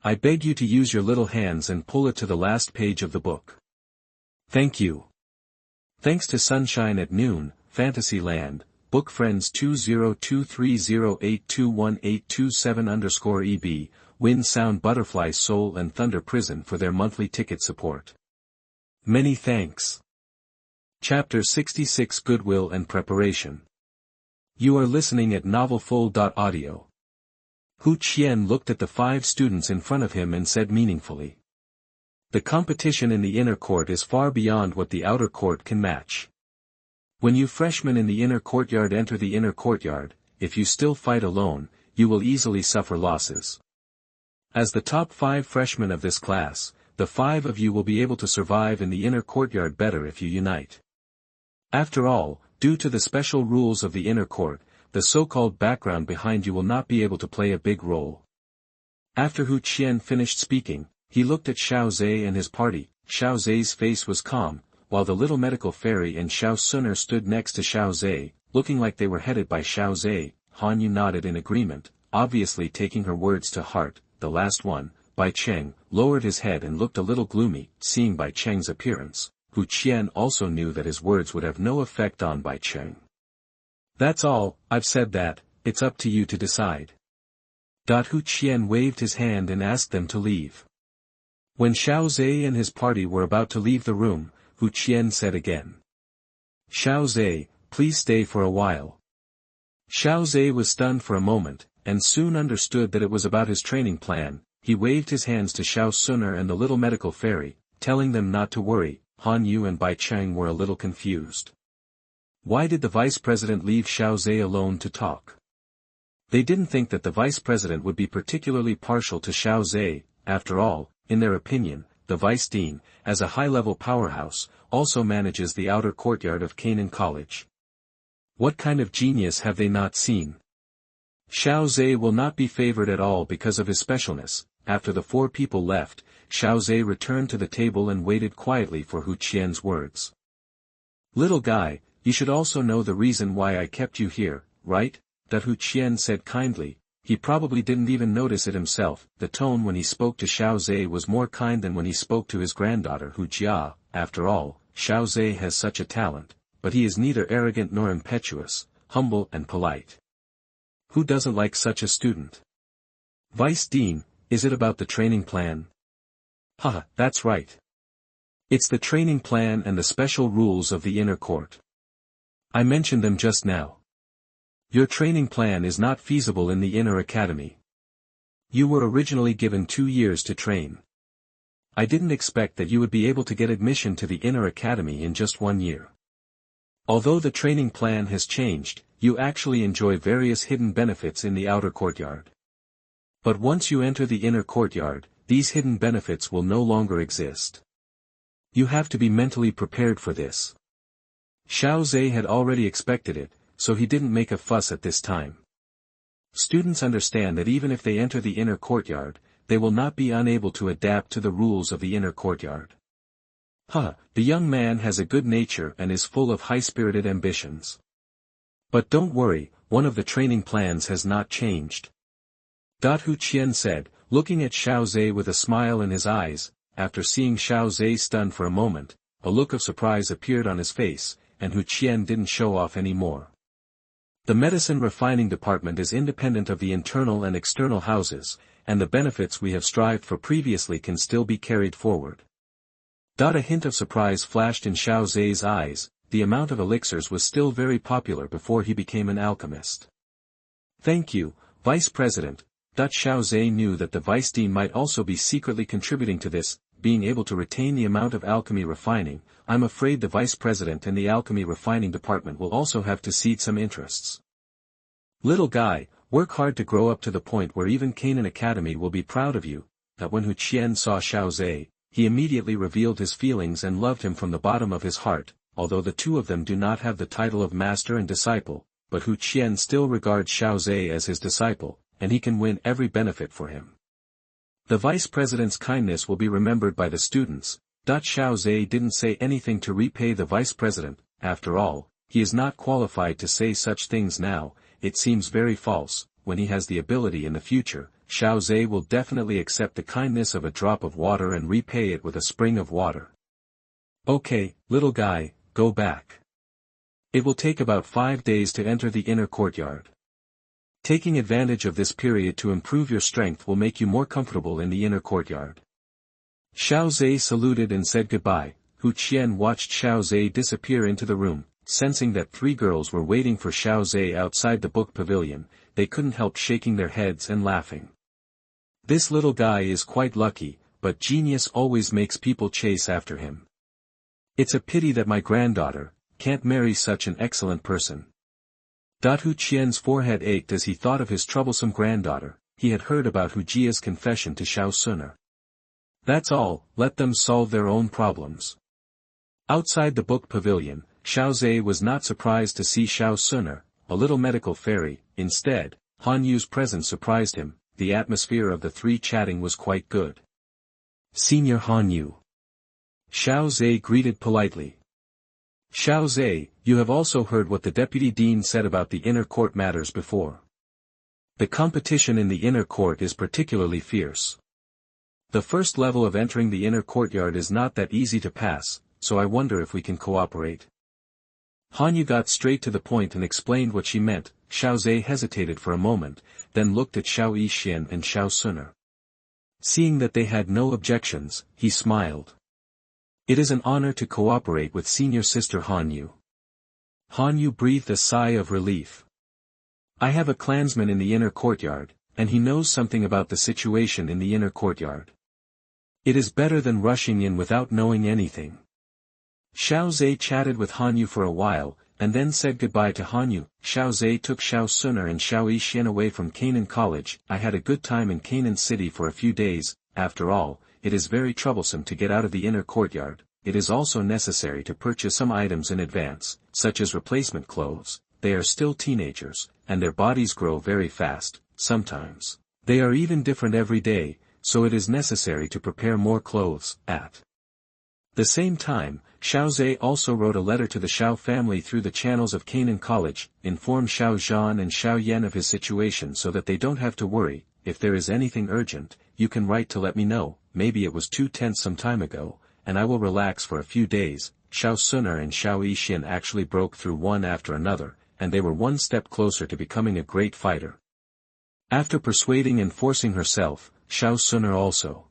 I beg you to use your little hands and pull it to the last page of the book. Thank you." Thanks to Sunshine at Noon, Fantasyland, Book Friends 2023082187_EB, Wind Sound Butterfly Soul and Thunder Prison for their monthly ticket support. Many thanks. Chapter 66 Goodwill and Preparation. You are listening at novelfull.audio. Hu Qian looked at the 5 students in front of him and said meaningfully, "The competition in the inner court is far beyond what the outer court can match. When you freshmen in the inner courtyard enter the inner courtyard, if you still fight alone, you will easily suffer losses. As the top 5 freshmen of this class, the 5 of you will be able to survive in the inner courtyard better if you unite. After all, due to the special rules of the inner court, the so-called background behind you will not be able to play a big role." After Hu Qian finished speaking, he looked at Xiao Ze and his party. Xiao Ze's face was calm, while the little medical fairy and Xiao Xun'er stood next to Xiao Ze, looking like they were headed by Xiao Ze. Han Yu nodded in agreement, obviously taking her words to heart. The last one, Bai Cheng, lowered his head and looked a little gloomy. Seeing Bai Cheng's appearance, Hu Qian also knew that his words would have no effect on Bai Cheng. "That's all, I've said that, it's up to you to decide." Hu Qian waved his hand and asked them to leave. When Xiao Ze and his party were about to leave the room, Hu Qian said again, "Xiao Ze, please stay for a while." Xiao Ze was stunned for a moment, and soon understood that it was about his training plan. He waved his hands to Xiao Xun'er and the little medical fairy, telling them not to worry. Han Yu and Bai Cheng were a little confused. Why did the vice president leave Xiao Ze alone to talk? They didn't think that the vice president would be particularly partial to Xiao Ze. After all, in their opinion, the vice dean, as a high-level powerhouse, also manages the outer courtyard of Canaan College. What kind of genius have they not seen? Xiao Ze will not be favored at all because of his specialness. After the 4 people left, Xiao Ze returned to the table and waited quietly for Hu Qian's words. "Little guy, you should also know the reason why I kept you here, right?" Hu Qian said kindly. He probably didn't even notice it himself. The tone when he spoke to Xiao Ze was more kind than when he spoke to his granddaughter Hu Jia. After all, Xiao Ze has such a talent, but he is neither arrogant nor impetuous, humble and polite. Who doesn't like such a student? "Vice Dean, is it about the training plan?" "Haha, that's right. It's the training plan and the special rules of the inner court. I mentioned them just now. Your training plan is not feasible in the inner academy. You were originally given 2 years to train. I didn't expect that you would be able to get admission to the inner academy in just 1 year. Although the training plan has changed, you actually enjoy various hidden benefits in the outer courtyard. But once you enter the inner courtyard, these hidden benefits will no longer exist. You have to be mentally prepared for this. Xiao Ze had already expected it, so he didn't make a fuss at this time. Students understand that even if they enter the inner courtyard, they will not be unable to adapt to the rules of the inner courtyard. The young man has a good nature and is full of high-spirited ambitions. But don't worry, one of the training plans has not changed. Hu Qian said, looking at Xiao Ze with a smile in his eyes. After seeing Xiao Ze stunned for a moment, a look of surprise appeared on his face, and Hu Qian didn't show off anymore. The medicine refining department is independent of the internal and external houses, and the benefits we have strived for previously can still be carried forward. A hint of surprise flashed in Xiao Ze's eyes. The amount of elixirs was still very popular before he became an alchemist. Thank you, Vice President. Xiao Ze knew that the Vice Dean might also be secretly contributing to this, being able to retain the amount of alchemy refining. I'm afraid the Vice President and the alchemy refining department will also have to cede some interests. Little guy, work hard to grow up to the point where even Canaan Academy will be proud of you. When Hu Qian saw Xiao Ze, he immediately revealed his feelings and loved him from the bottom of his heart. Although the two of them do not have the title of master and disciple, but Hu Qian still regards Xiao Ze as his disciple, and he can win every benefit for him. The vice president's kindness will be remembered by the students. Xiao Ze didn't say anything to repay the vice president. After all, he is not qualified to say such things now. It seems very false. When he has the ability in the future, Xiao Ze will definitely accept the kindness of a drop of water and repay it with a spring of water. Okay, little guy, go back. It will take about 5 days to enter the inner courtyard. Taking advantage of this period to improve your strength will make you more comfortable in the inner courtyard. Xiao Ze saluted and said goodbye. Hu Qian watched Xiao Ze disappear into the room, sensing that 3 girls were waiting for Xiao Ze outside the book pavilion. They couldn't help shaking their heads and laughing. This little guy is quite lucky, but genius always makes people chase after him. It's a pity that my granddaughter can't marry such an excellent person. Hu Qian's forehead ached as he thought of his troublesome granddaughter. He had heard about Hu Jia's confession to Xiao Xun'er. That's all, let them solve their own problems. Outside the book pavilion, Xiao Ze was not surprised to see Xiao Xun'er, a little medical fairy. Instead, Han Yu's presence surprised him. The atmosphere of the 3 chatting was quite good. Senior Han Yu. Xiao Ze greeted politely. Xiao Ze, you have also heard what the deputy dean said about the inner court matters before. The competition in the inner court is particularly fierce. The first level of entering the inner courtyard is not that easy to pass, so I wonder if we can cooperate. Han Yu got straight to the point and explained what she meant. Xiao Ze hesitated for a moment, then looked at Xiao Yixian and Xiao Xun'er. Seeing that they had no objections, he smiled. It is an honor to cooperate with senior sister Han Yu. Han Yu breathed a sigh of relief. I have a clansman in the inner courtyard, and he knows something about the situation in the inner courtyard. It is better than rushing in without knowing anything. Xiao Ze chatted with Han Yu for a while, and then said goodbye to Han Yu. Xiao Ze took Xiao Xun'er and Xiao Yixian away from Canaan College. I had a good time in Canaan City for a few days. After all, it is very troublesome to get out of the inner courtyard. It is also necessary to purchase some items in advance, such as replacement clothes. They are still teenagers, and their bodies grow very fast. Sometimes, they are even different every day, so it is necessary to prepare more clothes. At the same time, Xiao Ze also wrote a letter to the Xiao family through the channels of Canaan College, informed Xiao Zhan and Xiao Yan of his situation so that they don't have to worry. If there is anything urgent, you can write to let me know. Maybe it was too tense some time ago, and I will relax for a few days. Xiao Xun'er and Xiao Yixian actually broke through one after another, and they were one step closer to becoming a great fighter. After persuading and forcing herself, Xiao Xun'er also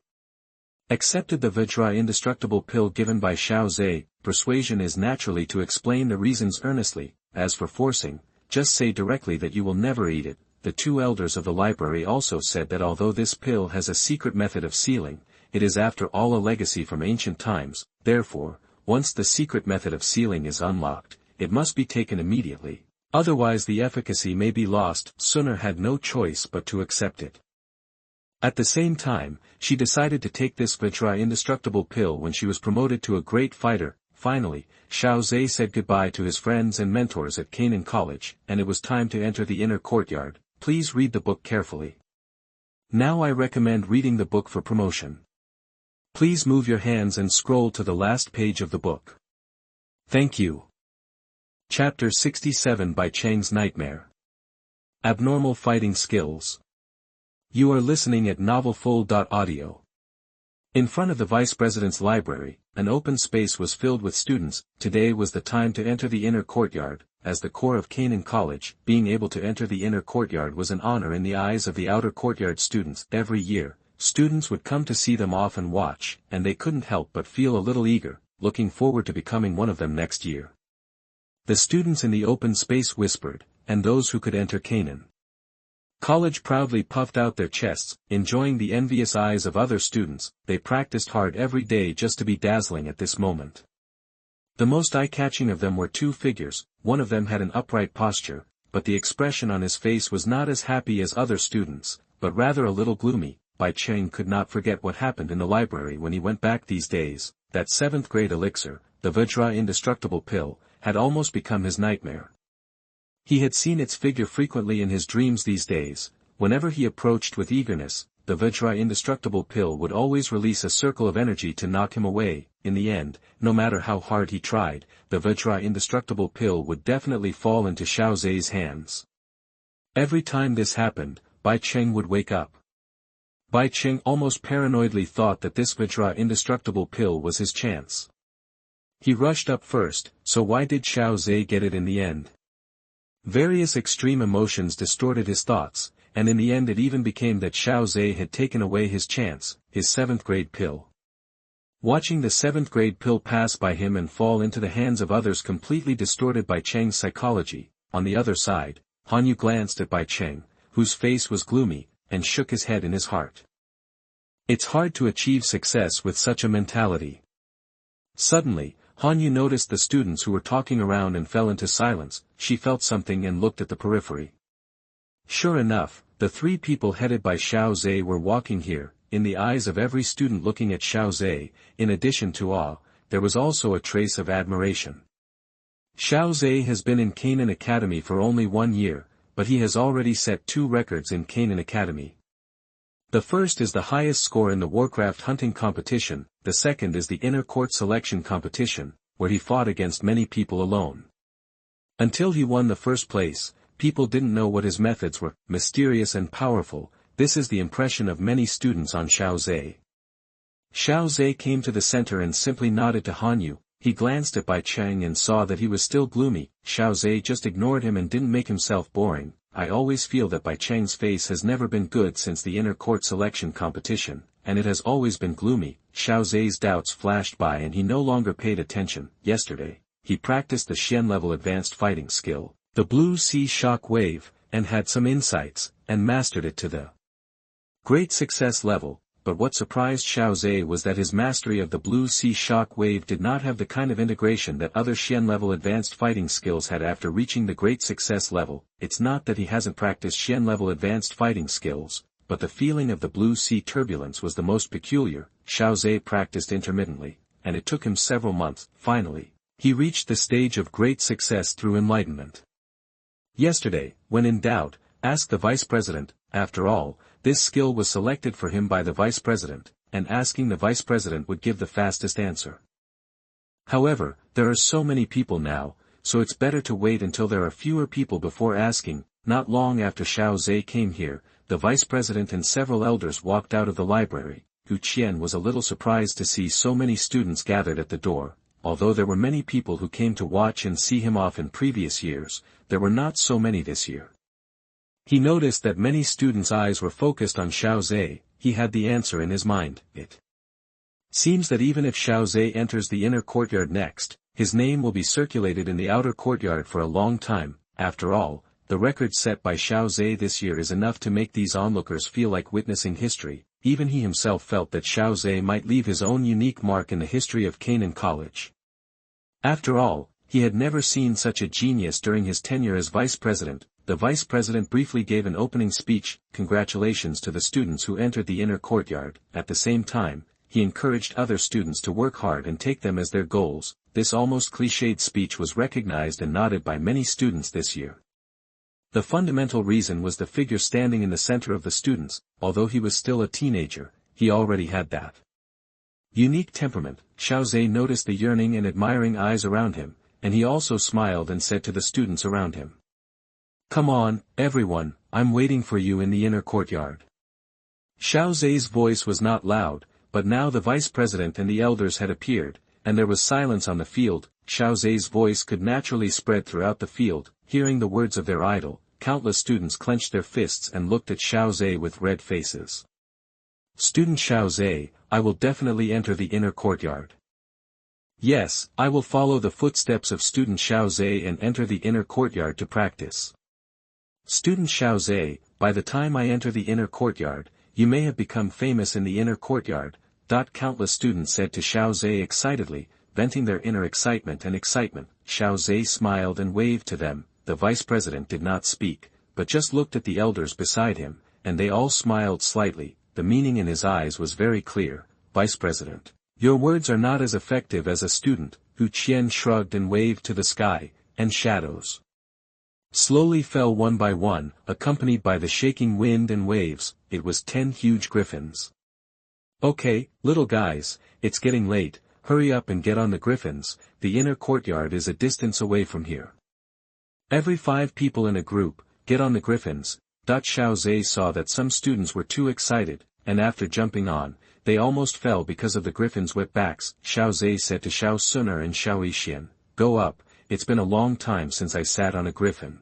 accepted the Vajra indestructible pill given by Xiao Ze. Persuasion is naturally to explain the reasons earnestly. As for forcing, just say directly that you will never eat it. The 2 elders of the library also said that although this pill has a secret method of sealing, it is after all a legacy from ancient times. Therefore, once the secret method of sealing is unlocked, it must be taken immediately. Otherwise the efficacy may be lost. Xun'er had no choice but to accept it. At the same time, she decided to take this Indestructible pill when she was promoted to a great fighter. Finally, Xiao Ze said goodbye to his friends and mentors at Canaan College, and it was time to enter the inner courtyard. Please read the book carefully. Now I recommend reading the book for promotion. Please move your hands and scroll to the last page of the book. Thank you. Chapter 67 Bai Cheng's Nightmare. Abnormal Fighting Skills. You are listening at novelfull.audio. In front of the Vice President's library, an open space was filled with students. Today was the time to enter the inner courtyard. As the core of Canaan College, being able to enter the inner courtyard was an honor in the eyes of the outer courtyard students. Every year, students would come to see them off and watch, and they couldn't help but feel a little eager, looking forward to becoming one of them next year. The students in the open space whispered, and those who could enter Canaan College proudly puffed out their chests, enjoying the envious eyes of other students. They practiced hard every day just to be dazzling at this moment. The most eye-catching of them were two figures. One of them had an upright posture, but the expression on his face was not as happy as other students, but rather a little gloomy. Bai Cheng could not forget what happened in the library when he went back these days. That 7th grade elixir, the Indestructible pill, had almost become his nightmare. He had seen its figure frequently in his dreams these days. Whenever he approached with eagerness, the Indestructible pill would always release a circle of energy to knock him away. In the end, no matter how hard he tried, the Indestructible pill would definitely fall into Xiao Ze's hands. Every time this happened, Bai Cheng would wake up. Bai Cheng almost paranoidly thought that this Indestructible pill was his chance. He rushed up first, so why did Xiao Ze get it in the end? Various extreme emotions distorted his thoughts, and in the end it even became that Xiao Ze had taken away his chance, his 7th grade pill. Watching the 7th grade pill pass by him and fall into the hands of others completely distorted Bai Cheng's psychology. On the other side, Hanyu glanced at Bai Cheng, whose face was gloomy, and shook his head in his heart. It's hard to achieve success with such a mentality. Suddenly, Hanyu noticed the students who were talking around and fell into silence. She felt something and looked at the periphery. Sure enough, the 3 people headed by Xiao Ze were walking here. In the eyes of every student looking at Xiao Ze, in addition to awe, there was also a trace of admiration. Xiao Ze has been in Canaan Academy for only 1 year, but he has already set 2 records in Canaan Academy. The first is the highest score in the Warcraft hunting competition, the second is the inner court selection competition, where he fought against many people alone. Until he won the first place, people didn't know what his methods were, mysterious and powerful. This is the impression of many students on Xiao Ze. Xiao Ze came to the center and simply nodded to Hanyu. He glanced at Bai Cheng and saw that he was still gloomy. Xiao Ze just ignored him and didn't make himself boring. I always feel that Bai Cheng's face has never been good since the inner court selection competition, and it has always been gloomy. Xiao Ze's doubts flashed by and he no longer paid attention. Yesterday, he practiced the Xian level advanced fighting skill, the Blue Sea Shock Wave, and had some insights, and mastered it to the great success level. But what surprised Xiao Ze was that his mastery of the Blue Sea Shock Wave did not have the kind of integration that other Xian-level advanced fighting skills had after reaching the great success level. It's not that he hasn't practiced Xian-level advanced fighting skills, but the feeling of the Blue Sea turbulence was the most peculiar. Xiao Ze practiced intermittently, and it took him several months. Finally, he reached the stage of great success through enlightenment. Yesterday, when in doubt, ask the Vice President. After all, this skill was selected for him by the Vice President, and asking the Vice President would give the fastest answer. However, there are so many people now, so it's better to wait until there are fewer people before asking. Not long after Xiao Ze came here, the Vice President and several elders walked out of the library. Hu Qian was a little surprised to see so many students gathered at the door. Although there were many people who came to watch and see him off in previous years, there were not so many this year. He noticed that many students' eyes were focused on Xiao Ze. He had the answer in his mind. It seems that even if Xiao Ze enters the inner courtyard next, his name will be circulated in the outer courtyard for a long time. After all, the record set by Xiao Ze this year is enough to make these onlookers feel like witnessing history. Even he himself felt that Xiao Ze might leave his own unique mark in the history of Canaan College. After all, He had never seen such a genius during his tenure as vice president. The vice president briefly gave an opening speech, congratulations to the students who entered the inner courtyard. At the same time, he encouraged other students to work hard and take them as their goals. This almost cliched speech was recognized and nodded by many students this year. The fundamental reason was the figure standing in the center of the students. Although he was still a teenager, he already had that unique temperament. Xiao Ze noticed the yearning and admiring eyes around him, and he also smiled and said to the students around him, "Come on, everyone, I'm waiting for you in the inner courtyard." Xiao Ze's voice was not loud, but now the vice president and the elders had appeared, and there was silence on the field. Xiao Ze's voice could naturally spread throughout the field. Hearing the words of their idol, countless students clenched their fists and looked at Xiao Ze with red faces. "Student Xiao Ze, I will definitely enter the inner courtyard. Yes, I will follow the footsteps of student Xiao Ze and enter the inner courtyard to practice. Student Xiao Ze, by the time I enter the inner courtyard, you may have become famous in the inner courtyard." Countless students said to Xiao Ze excitedly, venting their inner excitement and excitement. Xiao Ze smiled and waved to them. The vice president did not speak, but just looked at the elders beside him, and they all smiled slightly. The meaning in his eyes was very clear. "Vice President, your words are not as effective as a student." Hu Qian shrugged and waved to the sky, and shadows slowly fell one by one, accompanied by the shaking wind and waves. It was 10 huge griffins. "Okay, little guys, it's getting late, hurry up and get on the griffins, the inner courtyard is a distance away from here. Every 5 people in a group, get on the griffins." Xiao Ze saw that some students were too excited, and after jumping on, they almost fell because of the griffins' wet backs. Xiao Ze said to Xiao Xun'er and Xiao Yixian, "Go up, it's been a long time since I sat on a griffin."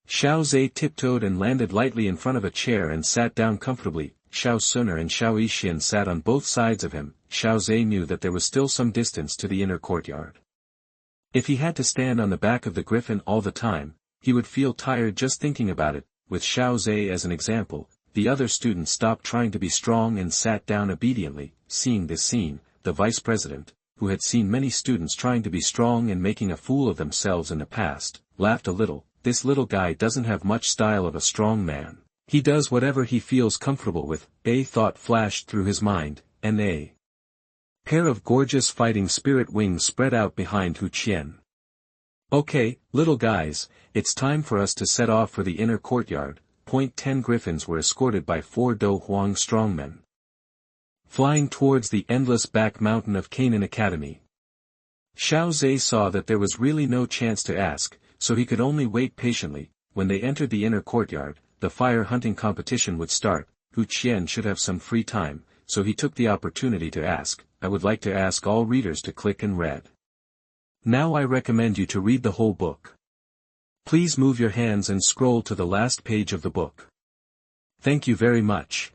Xiao Ze tiptoed and landed lightly in front of a chair and sat down comfortably. Xiao Xun'er and Xiao Yixian sat on both sides of him. Xiao Ze knew that there was still some distance to the inner courtyard. If he had to stand on the back of the griffin all the time, he would feel tired just thinking about it. With Xiao Ze as an example, the other students stopped trying to be strong and sat down obediently. Seeing this scene, the vice president, who had seen many students trying to be strong and making a fool of themselves in the past, laughed a little. This little guy doesn't have much style of a strong man. He does whatever he feels comfortable with. A thought flashed through his mind, and a pair of gorgeous fighting spirit wings spread out behind Hu Qian. "Okay, little guys, it's time for us to set off for the inner courtyard." 10 griffins were escorted by 4 Do Huang strongmen, flying towards the endless back mountain of Canaan Academy. Xiao Ze saw that there was really no chance to ask, so he could only wait patiently. When they entered the inner courtyard, the fire hunting competition would start. Hu Qian should have some free time, so he took the opportunity to ask, "I would like to ask all readers to click and read. Now I recommend you to read the whole book. Please move your hands and scroll to the last page of the book. Thank you very much."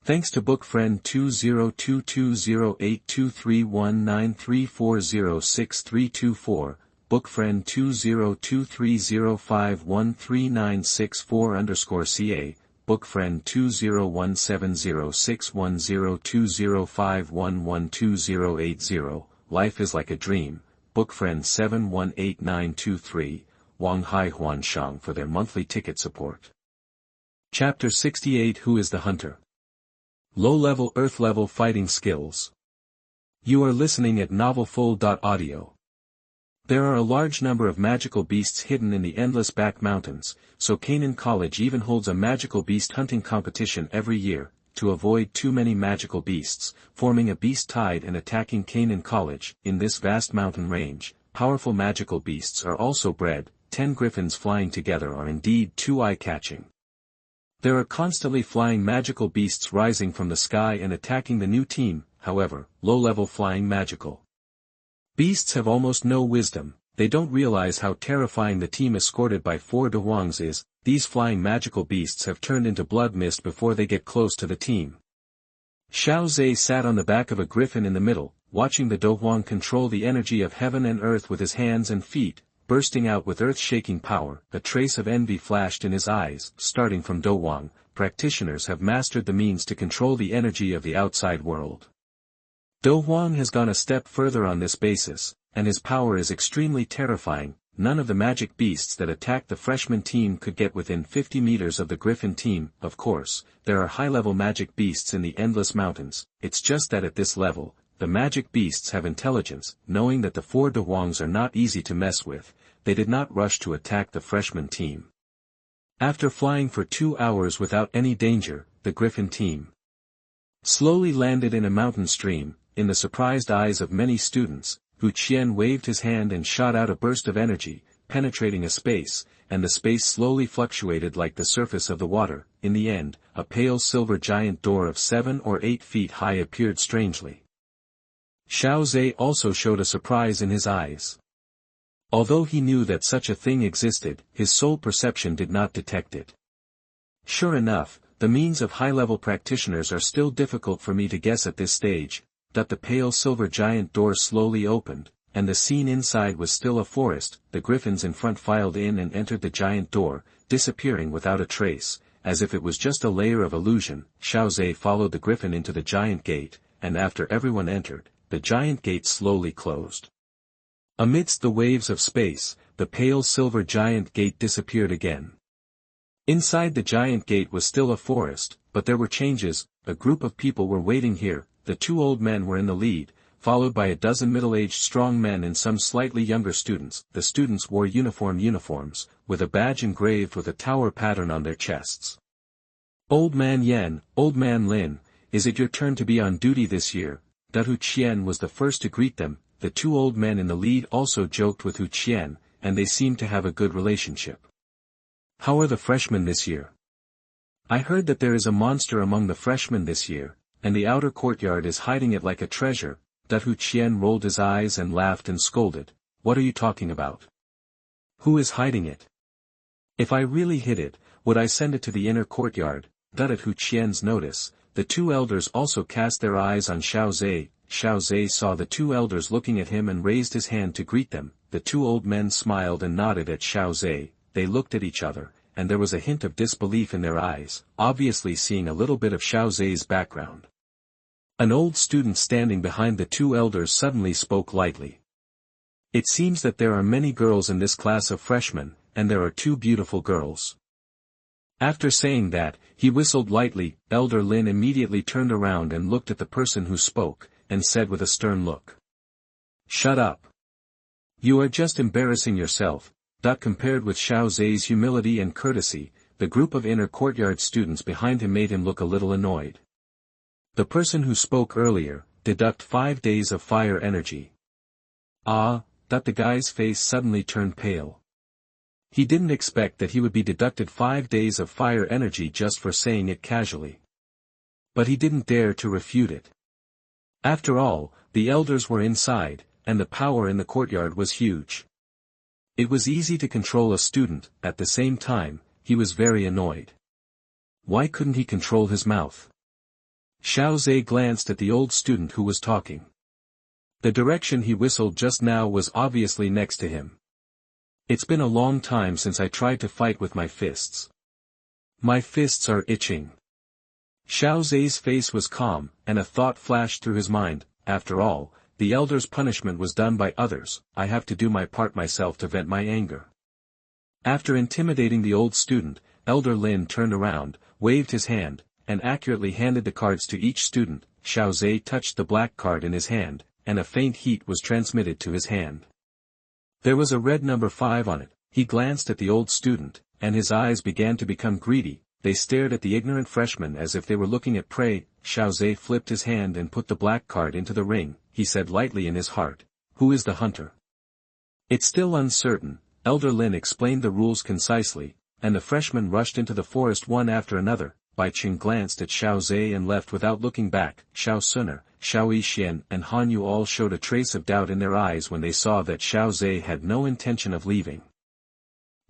Thanks to book friend 202208231934063324, book friend 202305139644_CA, book friend 2017061020511280. Life is like a dream, book friend 718923, Wang Hai Huanshang for their monthly ticket support. Chapter 68 Who is the Hunter? Low-level Earth-level fighting skills. You are listening at novelfull.audio. There are a large number of magical beasts hidden in the endless back mountains, so Canaan College even holds a magical beast hunting competition every year, to avoid too many magical beasts, forming a beast tide and attacking Canaan College. In this vast mountain range, powerful magical beasts are also bred. 10 griffins flying together are indeed too eye-catching. There are constantly flying magical beasts rising from the sky and attacking the new team. However, low-level flying magical beasts have almost no wisdom. They don't realize how terrifying the team escorted by 4 De Huangs is. These flying magical beasts have turned into blood mist before they get close to the team. Xiao Ze sat on the back of a griffin in the middle, watching the Do Huang control the energy of heaven and earth with his hands and feet, bursting out with earth-shaking power. A trace of envy flashed in his eyes. Starting from Do Huang, practitioners have mastered the means to control the energy of the outside world. Do Huang has gone a step further on this basis. and his power is extremely terrifying. None of the magic beasts that attacked the freshman team could get within 50 meters of the Griffin team. Of course, there are high-level magic beasts in the Endless Mountains, it's just that at this level, the magic beasts have intelligence. Knowing that the 4 Dewongs are not easy to mess with, they did not rush to attack the freshman team. After flying for 2 hours without any danger, the Griffin team slowly landed in a mountain stream. In the surprised eyes of many students, Hu Qian waved his hand and shot out a burst of energy, penetrating a space, and the space slowly fluctuated like the surface of the water. In the end, a pale silver giant door of 7 or 8 feet high appeared strangely. Xiao Ze also showed a surprise in his eyes. Although he knew that such a thing existed, his soul perception did not detect it. Sure enough, the means of high-level practitioners are still difficult for me to guess at this stage. That the pale silver giant door slowly opened, and the scene inside was still a forest. The griffins in front filed in and entered the giant door, disappearing without a trace, as if it was just a layer of illusion. Xiao Ze followed the griffin into the giant gate, and after everyone entered, the giant gate slowly closed. Amidst the waves of space, the pale silver giant gate disappeared again. Inside the giant gate was still a forest, but there were changes. A group of people were waiting here. The 2 old men were in the lead, followed by a dozen middle-aged strong men and some slightly younger students. The students wore uniforms, with a badge engraved with a tower pattern on their chests. Old Man Yan, Old Man Lin, is it your turn to be on duty this year? Hu Qian was the first to greet them. The 2 old men in the lead also joked with Hu Qian, and they seemed to have a good relationship. How are the freshmen this year? I heard that there is a monster among the freshmen this year, and the outer courtyard is hiding it like a treasure. Hu Qian rolled his eyes and laughed and scolded. What are you talking about? Who is hiding it? If I really hid it, would I send it to the inner courtyard? At Hu Qian's notice, the 2 elders also cast their eyes on Xiao Ze. Xiao Ze saw the 2 elders looking at him and raised his hand to greet them. The 2 old men smiled and nodded at Xiao Ze. They looked at each other, and there was a hint of disbelief in their eyes, obviously seeing a little bit of Xiao Ze's background. An old student standing behind the 2 elders suddenly spoke lightly. It seems that there are many girls in this class of freshmen, and there are 2 beautiful girls. After saying that, he whistled lightly. Elder Lin immediately turned around and looked at the person who spoke, and said with a stern look. Shut up. You are just embarrassing yourself. Compared with Xiao Ze's humility and courtesy, the group of inner courtyard students behind him made him look a little annoyed. The person who spoke earlier, deduct 5 days of fire energy. The guy's face suddenly turned pale. He didn't expect that he would be deducted 5 days of fire energy just for saying it casually. But he didn't dare to refute it. After all, the elders were inside, and the power in the courtyard was huge. It was easy to control a student. At the same time, he was very annoyed. Why couldn't he control his mouth? Xiao Ze glanced at the old student who was talking. The direction he whistled just now was obviously next to him. It's been a long time since I tried to fight with my fists. My fists are itching. Xiao Ze's face was calm, and a thought flashed through his mind. After all, the elder's punishment was done by others. I have to do my part myself to vent my anger. After intimidating the old student, Elder Lin turned around, waved his hand, and accurately handed the cards to each student. Xiao Ze touched the black card in his hand, and a faint heat was transmitted to his hand. There was a red number 5 on it. He glanced at the old student, and his eyes began to become greedy. They stared at the ignorant freshman as if they were looking at prey. Xiao Ze flipped his hand and put the black card into the ring. He said lightly in his heart, "Who is the hunter?" It's still uncertain. Elder Lin explained the rules concisely, and the freshmen rushed into the forest one after another. Bai Cheng glanced at Xiao Ze and left without looking back. Xiao Xun'er, Xiao Yixian and Han Yu all showed a trace of doubt in their eyes when they saw that Xiao Ze had no intention of leaving.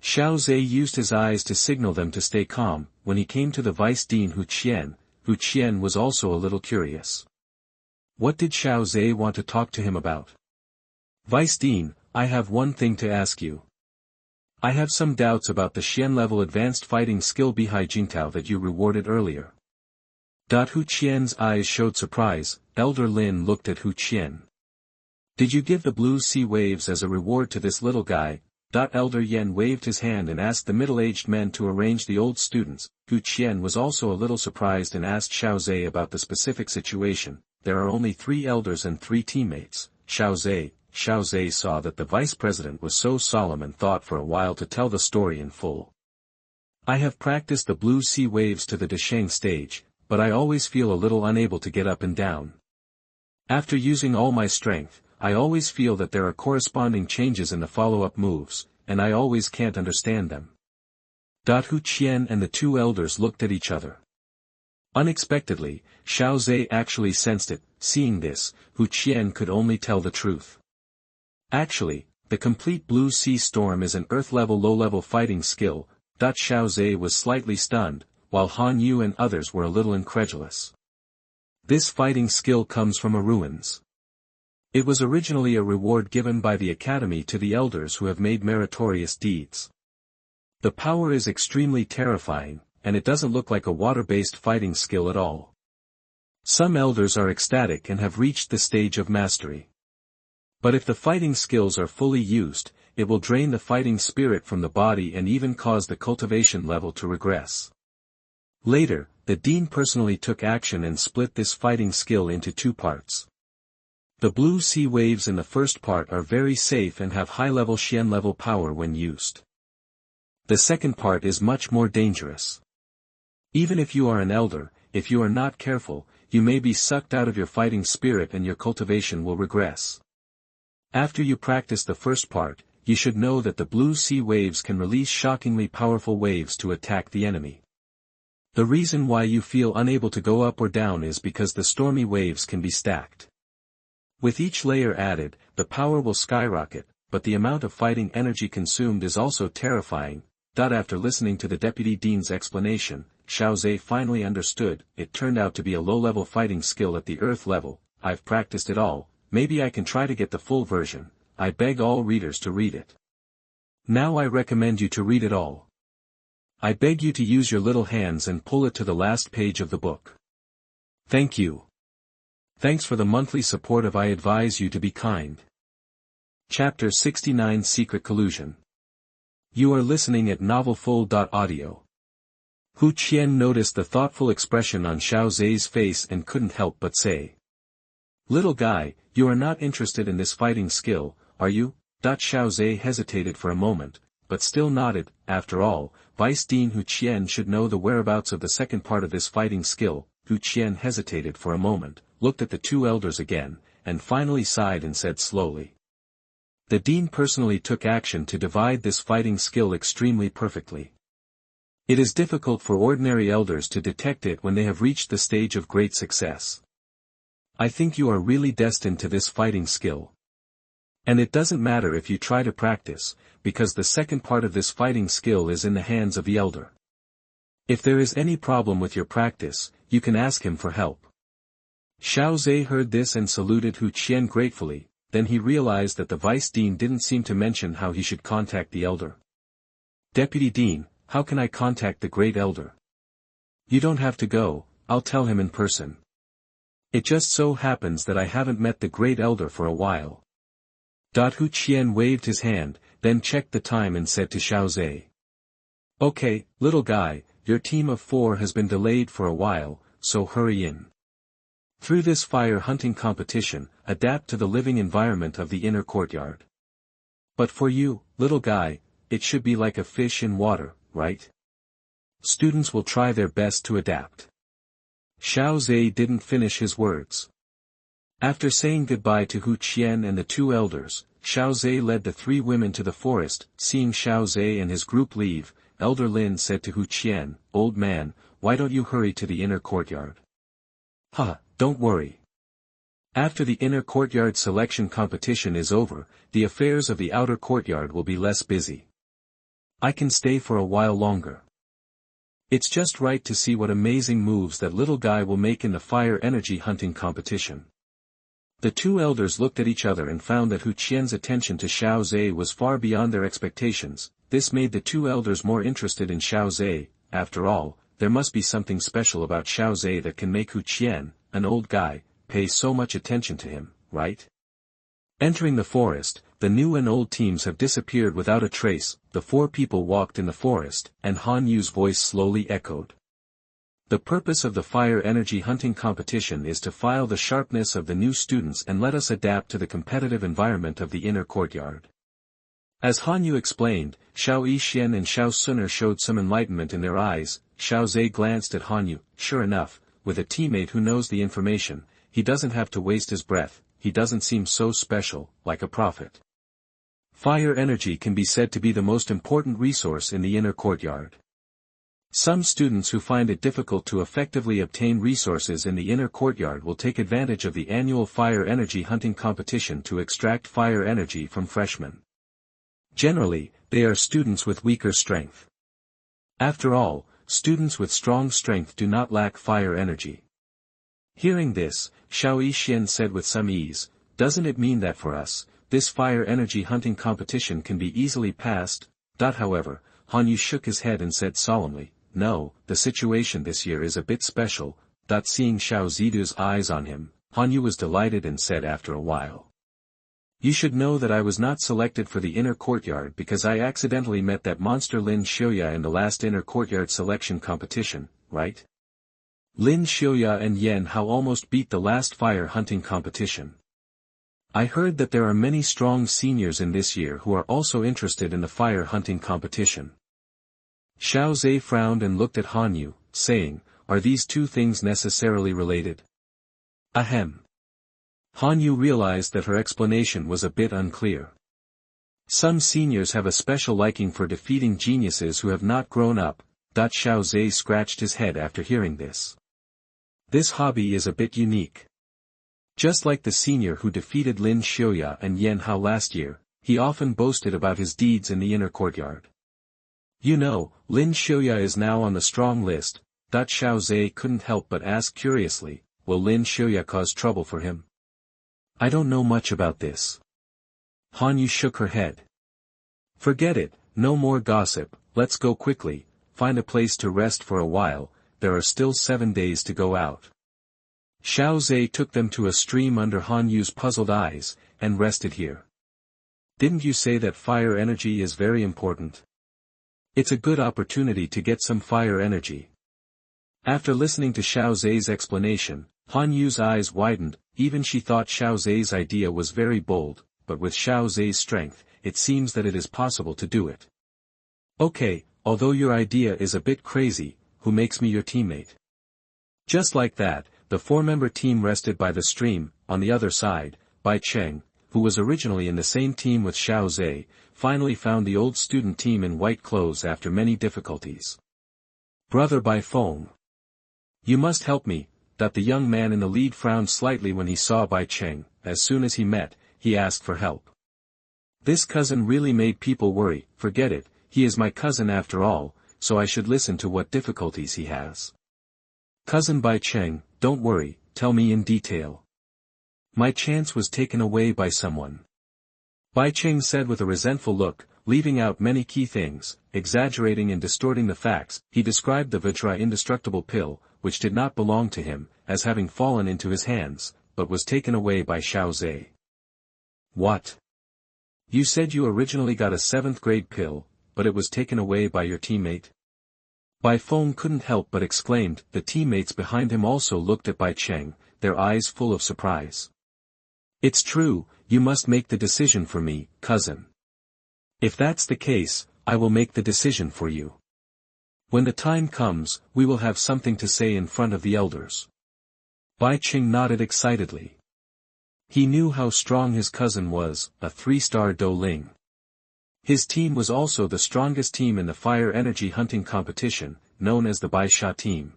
Xiao Ze used his eyes to signal them to stay calm. When he came to the Vice Dean Hu Qian was also a little curious. What did Xiao Ze want to talk to him about? Vice Dean, I have one thing to ask you. I have some doubts about the Xian-level advanced fighting skill Bihai Jingtao that you rewarded earlier. Hu Qian's eyes showed surprise. Elder Lin looked at Hu Qian. Did you give the blue sea waves as a reward to this little guy? Elder Yan waved his hand and asked the middle-aged men to arrange the old students. Hu Qian was also a little surprised and asked Xiao Ze about the specific situation. There are only 3 elders and 3 teammates. Xiao Ze saw that the vice president was so solemn and thought for a while to tell the story in full. I have practiced the blue sea waves to the Desheng stage, but I always feel a little unable to get up and down. After using all my strength, I always feel that there are corresponding changes in the follow-up moves, and I always can't understand them. Hu Qian and the 2 elders looked at each other. Unexpectedly, Xiao Ze actually sensed it. Seeing this, Hu Qian could only tell the truth. Actually, the complete blue sea storm is an earth-level low-level fighting skill. Xiao Ze was slightly stunned, while Han Yu and others were a little incredulous. This fighting skill comes from a ruins. It was originally a reward given by the Academy to the elders who have made meritorious deeds. The power is extremely terrifying, and it doesn't look like a water-based fighting skill at all. Some elders are ecstatic and have reached the stage of mastery. But if the fighting skills are fully used, it will drain the fighting spirit from the body and even cause the cultivation level to regress. Later, the dean personally took action and split this fighting skill into 2 parts. The blue sea waves in the first part are very safe and have high-level Xian-level power when used. The second part is much more dangerous. Even if you are an elder, if you are not careful, you may be sucked out of your fighting spirit and your cultivation will regress. After you practice the first part, you should know that the blue sea waves can release shockingly powerful waves to attack the enemy. The reason why you feel unable to go up or down is because the stormy waves can be stacked. With each layer added, the power will skyrocket, but the amount of fighting energy consumed is also terrifying. After listening to the deputy dean's explanation, Xiao Ze finally understood. It turned out to be a low-level fighting skill at the earth level. I've practiced it all, maybe I can try to get the full version. I beg all readers to read it. Now I recommend you to read it all. I beg you to use your little hands and pull it to the last page of the book. Thank you. Thanks for the monthly support of I advise you to be kind. Chapter 69 Secret Collusion. You are listening at novelfull.audio. Hu Qian noticed the thoughtful expression on Xiao Ze's face and couldn't help but say. Little guy, you are not interested in this fighting skill, are you? Xiao Ze hesitated for a moment, but still nodded. After all, Vice Dean Hu Qian should know the whereabouts of the second part of this fighting skill. Hu Qian hesitated for a moment, looked at the 2 elders again, and finally sighed and said slowly. The dean personally took action to divide this fighting skill extremely perfectly. It is difficult for ordinary elders to detect it when they have reached the stage of great success. I think you are really destined to this fighting skill. And it doesn't matter if you try to practice, because the second part of this fighting skill is in the hands of the elder. If there is any problem with your practice, you can ask him for help. Xiao Ze heard this and saluted Hu Qian gratefully, then he realized that the vice dean didn't seem to mention how he should contact the elder. Deputy Dean, how can I contact the great elder? You don't have to go, I'll tell him in person. It just so happens that I haven't met the great elder for a while. Hu Qian waved his hand, then checked the time and said to Xiao Ze. Okay, little guy, your team of 4 has been delayed for a while, so hurry in. Through this fire hunting competition, adapt to the living environment of the inner courtyard. But for you, little guy, it should be like a fish in water, right? Students will try their best to adapt. Xiao Ze didn't finish his words. After saying goodbye to Hu Qian and the 2 elders, Xiao Ze led the 3 women to the forest. Seeing Xiao Ze and his group leave, Elder Lin said to Hu Qian, Old man, why don't you hurry to the inner courtyard? Don't worry. After the inner courtyard selection competition is over, the affairs of the outer courtyard will be less busy. I can stay for a while longer. It's just right to see what amazing moves that little guy will make in the fire energy hunting competition. The 2 elders looked at each other and found that Hu Qian's attention to Xiao Ze was far beyond their expectations. This made the 2 elders more interested in Xiao Ze. After all, there must be something special about Xiao Ze that can make Hu Qian, an old guy, pay so much attention to him, right? Entering the forest, the new and old teams have disappeared without a trace. The four people walked in the forest, and Han Yu's voice slowly echoed. The purpose of the fire energy hunting competition is to file the sharpness of the new students and let us adapt to the competitive environment of the inner courtyard. As Han Yu explained, Xiao Yixian and Xiao Xun'er showed some enlightenment in their eyes. Xiao Ze glanced at Han Yu. Sure enough, with a teammate who knows the information, he doesn't have to waste his breath, he doesn't seem so special, like a prophet. Fire energy can be said to be the most important resource in the inner courtyard. Some students who find it difficult to effectively obtain resources in the inner courtyard will take advantage of the annual fire energy hunting competition to extract fire energy from freshmen. Generally, they are students with weaker strength. After all, students with strong strength do not lack fire energy. Hearing this, Xiao Yixian said with some ease, "Doesn't it mean that for us, this fire energy hunting competition can be easily passed?" However, Han Yu shook his head and said solemnly, "No, the situation this year is a bit special." Seeing Xiao Ze's eyes on him, Han Yu was delighted and said after a while, "You should know that I was not selected for the inner courtyard because I accidentally met that monster Lin Xiaoya in the last inner courtyard selection competition, right? Lin Xiaoya and Yan Hao almost beat the last fire hunting competition. I heard that there are many strong seniors in this year who are also interested in the fire hunting competition." Xiao Ze frowned and looked at Han Yu, saying, "Are these two things necessarily related?" Ahem. Han Yu realized that her explanation was a bit unclear. Some seniors have a special liking for defeating geniuses who have not grown up. Xiao Ze scratched his head after hearing this. This hobby is a bit unique. Just like the senior who defeated Lin Xiaoya and Yan Hao last year, he often boasted about his deeds in the inner courtyard. You know, Lin Xiaoya is now on the strong list. Xiao Ze couldn't help but ask curiously, will Lin Xiaoya cause trouble for him? I don't know much about this. Han Yu shook her head. Forget it, no more gossip, let's go quickly, find a place to rest for a while, there are still 7 days to go out. Xiao Ze took them to a stream under Han Yu's puzzled eyes, and rested here. Didn't you say that fire energy is very important? It's a good opportunity to get some fire energy. After listening to Xiao Ze's explanation, Han Yu's eyes widened. Even she thought Xiao Ze's idea was very bold, but with Xiao Ze's strength, it seems that it is possible to do it. Okay, although your idea is a bit crazy, who makes me your teammate? Just like that, the four-member team rested by the stream. On the other side, Bai Cheng, who was originally in the same team with Xiao Ze, finally found the old student team in white clothes after many difficulties. Brother Bai Feng, you must help me. The young man in the lead frowned slightly when he saw Bai Cheng. As soon as he met, he asked for help. This cousin really made people worry. Forget it, he is my cousin after all, so I should listen to what difficulties he has. Cousin Bai Cheng, don't worry, tell me in detail. My chance was taken away by someone. Bai Cheng said with a resentful look, leaving out many key things, exaggerating and distorting the facts. He described the Vajra indestructible pill, which did not belong to him, as having fallen into his hands, but was taken away by Xiao Ze. What? You said you originally got a 7th grade pill, but it was taken away by your teammate? Bai Feng couldn't help but exclaimed. The teammates behind him also looked at Bai Cheng, their eyes full of surprise. It's true, you must make the decision for me, cousin. If that's the case, I will make the decision for you. When the time comes, we will have something to say in front of the elders. Bai Cheng nodded excitedly. He knew how strong his cousin was, a 3-star Dou Ling. His team was also the strongest team in the fire energy hunting competition, known as the Bai Sha team.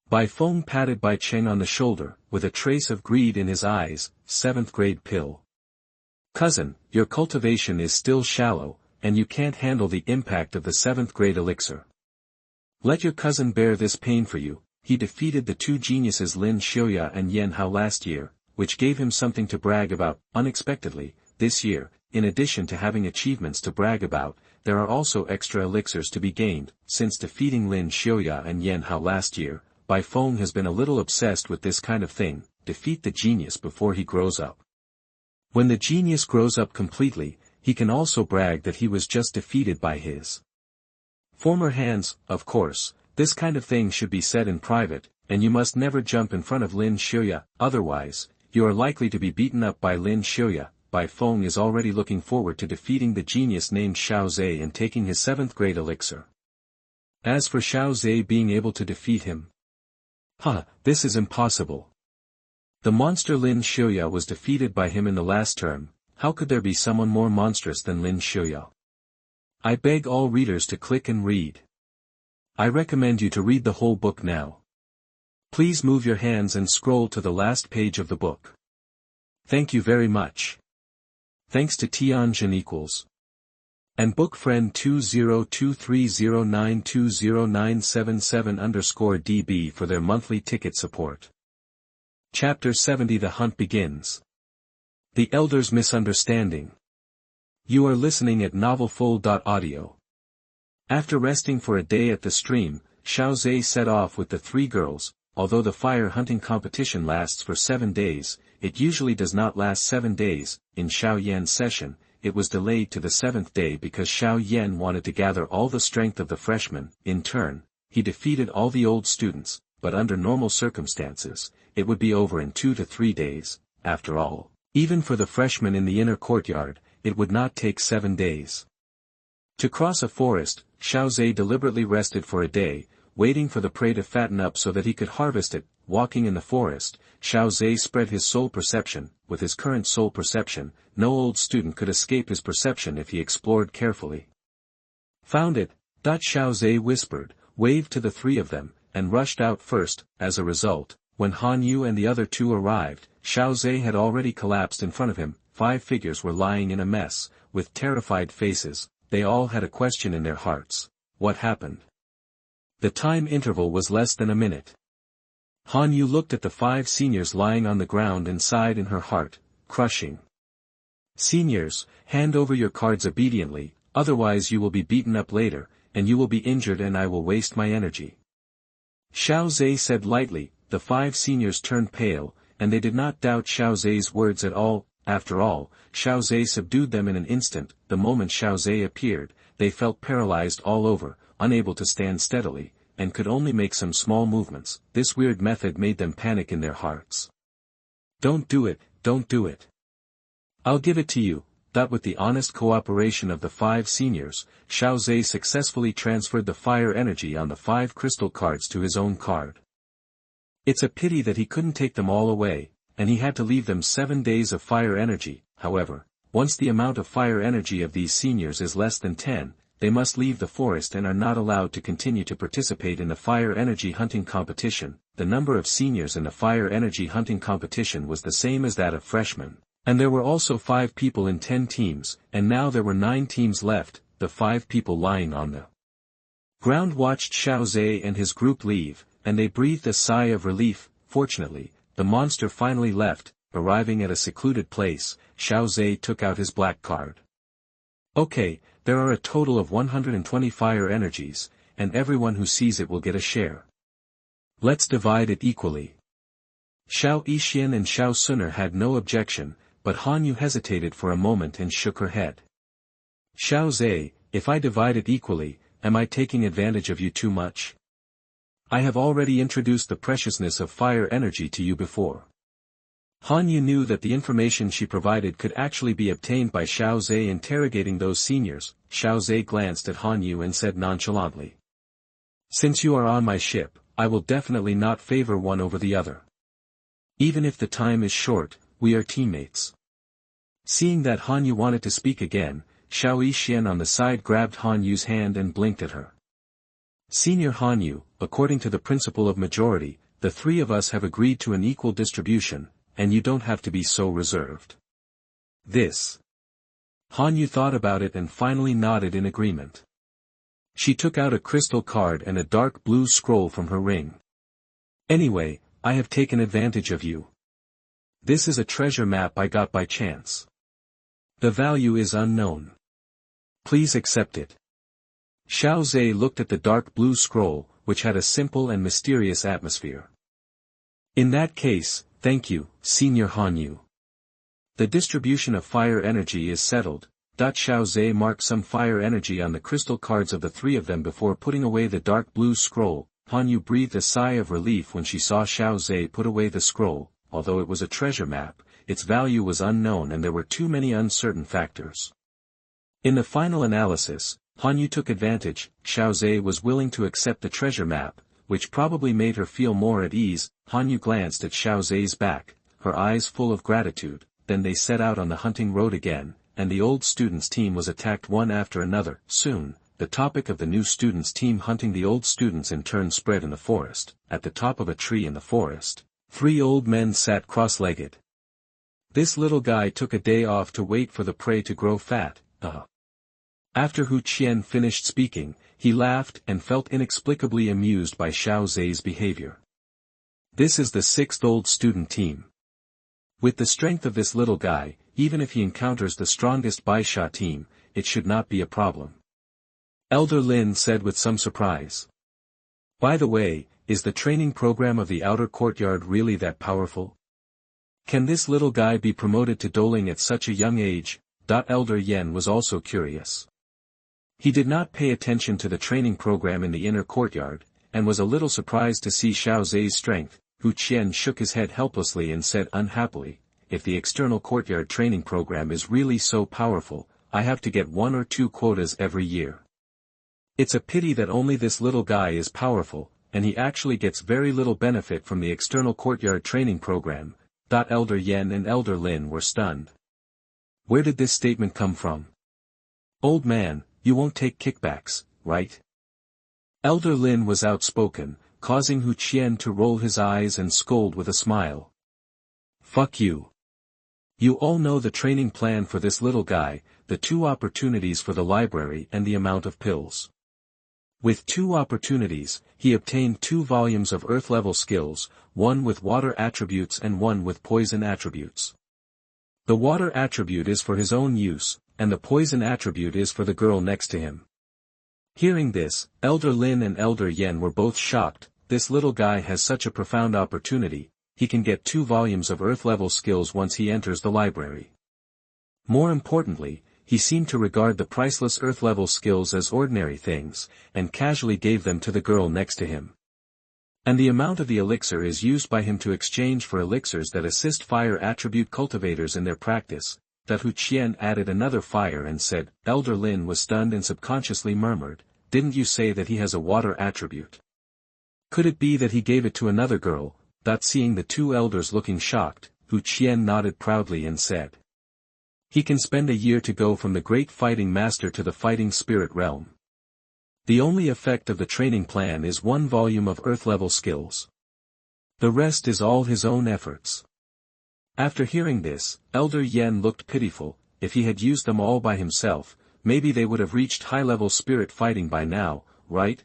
Bai Feng patted Bai Cheng on the shoulder, with a trace of greed in his eyes. 7th grade pill. Cousin, your cultivation is still shallow, and you can't handle the impact of the 7th grade elixir. Let your cousin bear this pain for you. He defeated the two geniuses Lin Xiaoya and Yan Hao last year, which gave him something to brag about. Unexpectedly, this year, in addition to having achievements to brag about, there are also extra elixirs to be gained. Since defeating Lin Xiaoya and Yan Hao last year, Bai Feng has been a little obsessed with this kind of thing. Defeat the genius before he grows up. When the genius grows up completely, he can also brag that he was just defeated by his former hands. Of course, this kind of thing should be said in private, and you must never jump in front of Lin Xiaoya, otherwise, you are likely to be beaten up by Lin Xiaoya. Bai Feng is already looking forward to defeating the genius named Xiao Ze and taking his 7th grade elixir. As for Xiao Ze being able to defeat him, this is impossible. The monster Lin Xiaoya was defeated by him in the last term. How could there be someone more monstrous than Lin Xiaoya? I beg all readers to click and read. I recommend you to read the whole book now. Please move your hands and scroll to the last page of the book. Thank you very much. Thanks to Tianjin equals. And book friend 202309209777_DB for their monthly ticket support. Chapter 70 The Hunt Begins. The Elder's Misunderstanding. You are listening at novelfull.audio. After resting for a day at the stream, Xiao Ze set off with the 3 girls. Although the fire hunting competition lasts for 7 days, it usually does not last 7 days. In Xiao Yan's session, it was delayed to the 7th day because Xiao Yan wanted to gather all the strength of the freshmen. In turn, he defeated all the old students, but under normal circumstances, it would be over in 2 to 3 days. After all, even for the freshmen in the inner courtyard, it would not take 7 days. To cross a forest, Xiao Ze deliberately rested for a day, waiting for the prey to fatten up so that he could harvest it. Walking in the forest, Xiao Ze spread his soul perception. With his current soul perception, no old student could escape his perception if he explored carefully. Found it, Xiao Ze whispered, waved to the 3 of them, and rushed out first. As a result, when Han Yu and the other 2 arrived, Xiao Ze had already collapsed in front of him. 5 figures were lying in a mess, with terrified faces. They all had a question in their hearts. What happened? The time interval was less than a minute. Han Yu looked at the 5 seniors lying on the ground and sighed in her heart, crushing. Seniors, hand over your cards obediently, otherwise you will be beaten up later, and you will be injured and I will waste my energy. Xiao Ze said lightly. The 5 seniors turned pale, and they did not doubt Xiao Ze's words at all. After all, Xiao Ze subdued them in an instant. The moment Xiao Ze appeared, they felt paralyzed all over, unable to stand steadily, and could only make some small movements. This weird method made them panic in their hearts. Don't do it, don't do it. I'll give it to you. With the honest cooperation of the 5 seniors, Xiao Ze successfully transferred the fire energy on the 5 crystal cards to his own card. It's a pity that he couldn't take them all away, and he had to leave them 7 days of fire energy. However, once the amount of fire energy of these seniors is less than 10, they must leave the forest and are not allowed to continue to participate in the fire energy hunting competition. The number of seniors in the fire energy hunting competition was the same as that of freshmen, and there were also 5 people in 10 teams, and now there were 9 teams left. The 5 people lying on the ground watched Xiao Ze and his group leave, and they breathed a sigh of relief. Fortunately, the monster finally left. Arriving at a secluded place, Xiao Ze took out his black card. Okay, there are a total of 120 fire energies, and everyone who sees it will get a share. Let's divide it equally. Xiao Yixian and Xiao Xun'er had no objection, but Han Yu hesitated for a moment and shook her head. Xiao Ze, if I divide it equally, am I taking advantage of you too much? I have already introduced the preciousness of fire energy to you before. Han Yu knew that the information she provided could actually be obtained by Xiao Ze interrogating those seniors. Xiao Ze glanced at Han Yu and said nonchalantly. Since you are on my ship, I will definitely not favor one over the other. Even if the time is short, we are teammates. Seeing that Han Yu wanted to speak again, Xiao Yixian on the side grabbed Han Yu's hand and blinked at her. Senior Han Yu, according to the principle of majority, the 3 of us have agreed to an equal distribution, and you don't have to be so reserved. This. Han Yu thought about it and finally nodded in agreement. She took out a crystal card and a dark blue scroll from her ring. Anyway, I have taken advantage of you. This is a treasure map I got by chance. The value is unknown. Please accept it. Xiao Ze looked at the dark blue scroll, which had a simple and mysterious atmosphere. In that case, thank you, Senior Han Yu. The distribution of fire energy is settled. Xiao Ze marked some fire energy on the crystal cards of the three of them before putting away the dark blue scroll. Han Yu breathed a sigh of relief when she saw Xiao Ze put away the scroll. Although it was a treasure map, its value was unknown and there were too many uncertain factors. In the final analysis, Han Yu took advantage. Xiao Ze was willing to accept the treasure map, which probably made her feel more at ease. Han Yu glanced at Xiao Ze's back, her eyes full of gratitude. Then they set out on the hunting road again, and the old students' team was attacked one after another. Soon, the topic of the new students' team hunting the old students in turn spread in the forest. At the top of a tree in the forest, 3 old men sat cross-legged. This little guy took a day off to wait for the prey to grow fat. After Hu Qian finished speaking, he laughed and felt inexplicably amused by Xiao Ze's behavior. This is the 6th old student team. With the strength of this little guy, even if he encounters the strongest Bai Sha team, it should not be a problem. Elder Lin said with some surprise. By the way, is the training program of the outer courtyard really that powerful? Can this little guy be promoted to doling at such a young age? Elder Yen was also curious. He did not pay attention to the training program in the inner courtyard, and was a little surprised to see Xiao Ze's strength. Hu Qian shook his head helplessly and said unhappily, if the external courtyard training program is really so powerful, I have to get 1 or 2 quotas every year. It's a pity that only this little guy is powerful, and he actually gets very little benefit from the external courtyard training program. Elder Yen and Elder Lin were stunned. Where did this statement come from? Old man, you won't take kickbacks, right? Elder Lin was outspoken, causing Hu Qian to roll his eyes and scold with a smile. Fuck you. You all know the training plan for this little guy, the 2 opportunities for the library and the amount of pills. With 2 opportunities, he obtained 2 volumes of Earth-level skills, 1 with water attributes and 1 with poison attributes. The water attribute is for his own use, and the poison attribute is for the girl next to him. Hearing this, Elder Lin and Elder Yen were both shocked. This little guy has such a profound opportunity, he can get 2 volumes of Earth-level skills once he enters the library. More importantly, he seemed to regard the priceless Earth-level skills as ordinary things, and casually gave them to the girl next to him. And the amount of the elixir is used by him to exchange for elixirs that assist fire attribute cultivators in their practice. That Hu Qian added another fire and said. Elder Lin was stunned and subconsciously murmured, didn't you say that he has a water attribute? Could it be that he gave it to another girl? Seeing the 2 elders looking shocked, Hu Qian nodded proudly and said. He can spend a year to go from the great fighting master to the fighting spirit realm. The only effect of the training plan is 1 volume of Earth-level skills. The rest is all his own efforts. After hearing this, Elder Yen looked pitiful. If he had used them all by himself, maybe they would have reached high-level spirit fighting by now, right?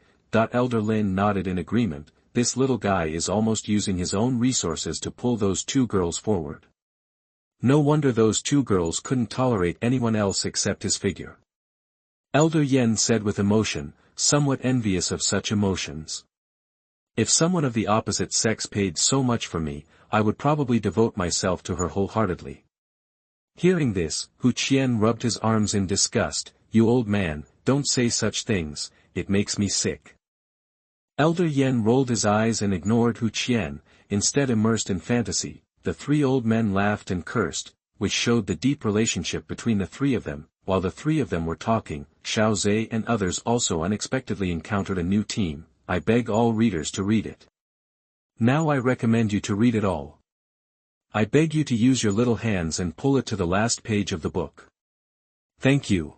Elder Lin nodded in agreement. This little guy is almost using his own resources to pull those 2 girls forward. No wonder those 2 girls couldn't tolerate anyone else except his figure. Elder Yen said with emotion, somewhat envious of such emotions. If someone of the opposite sex paid so much for me, I would probably devote myself to her wholeheartedly. Hearing this, Hu Qian rubbed his arms in disgust. You old man, don't say such things, it makes me sick. Elder Yen rolled his eyes and ignored Hu Qian, instead immersed in fantasy. The 3 old men laughed and cursed, which showed the deep relationship between the 3 of them. While the 3 of them were talking, Xiao Ze and others also unexpectedly encountered a new team. I beg all readers to read it. Now I recommend you to read it all. I beg you to use your little hands and pull it to the last page of the book. Thank you.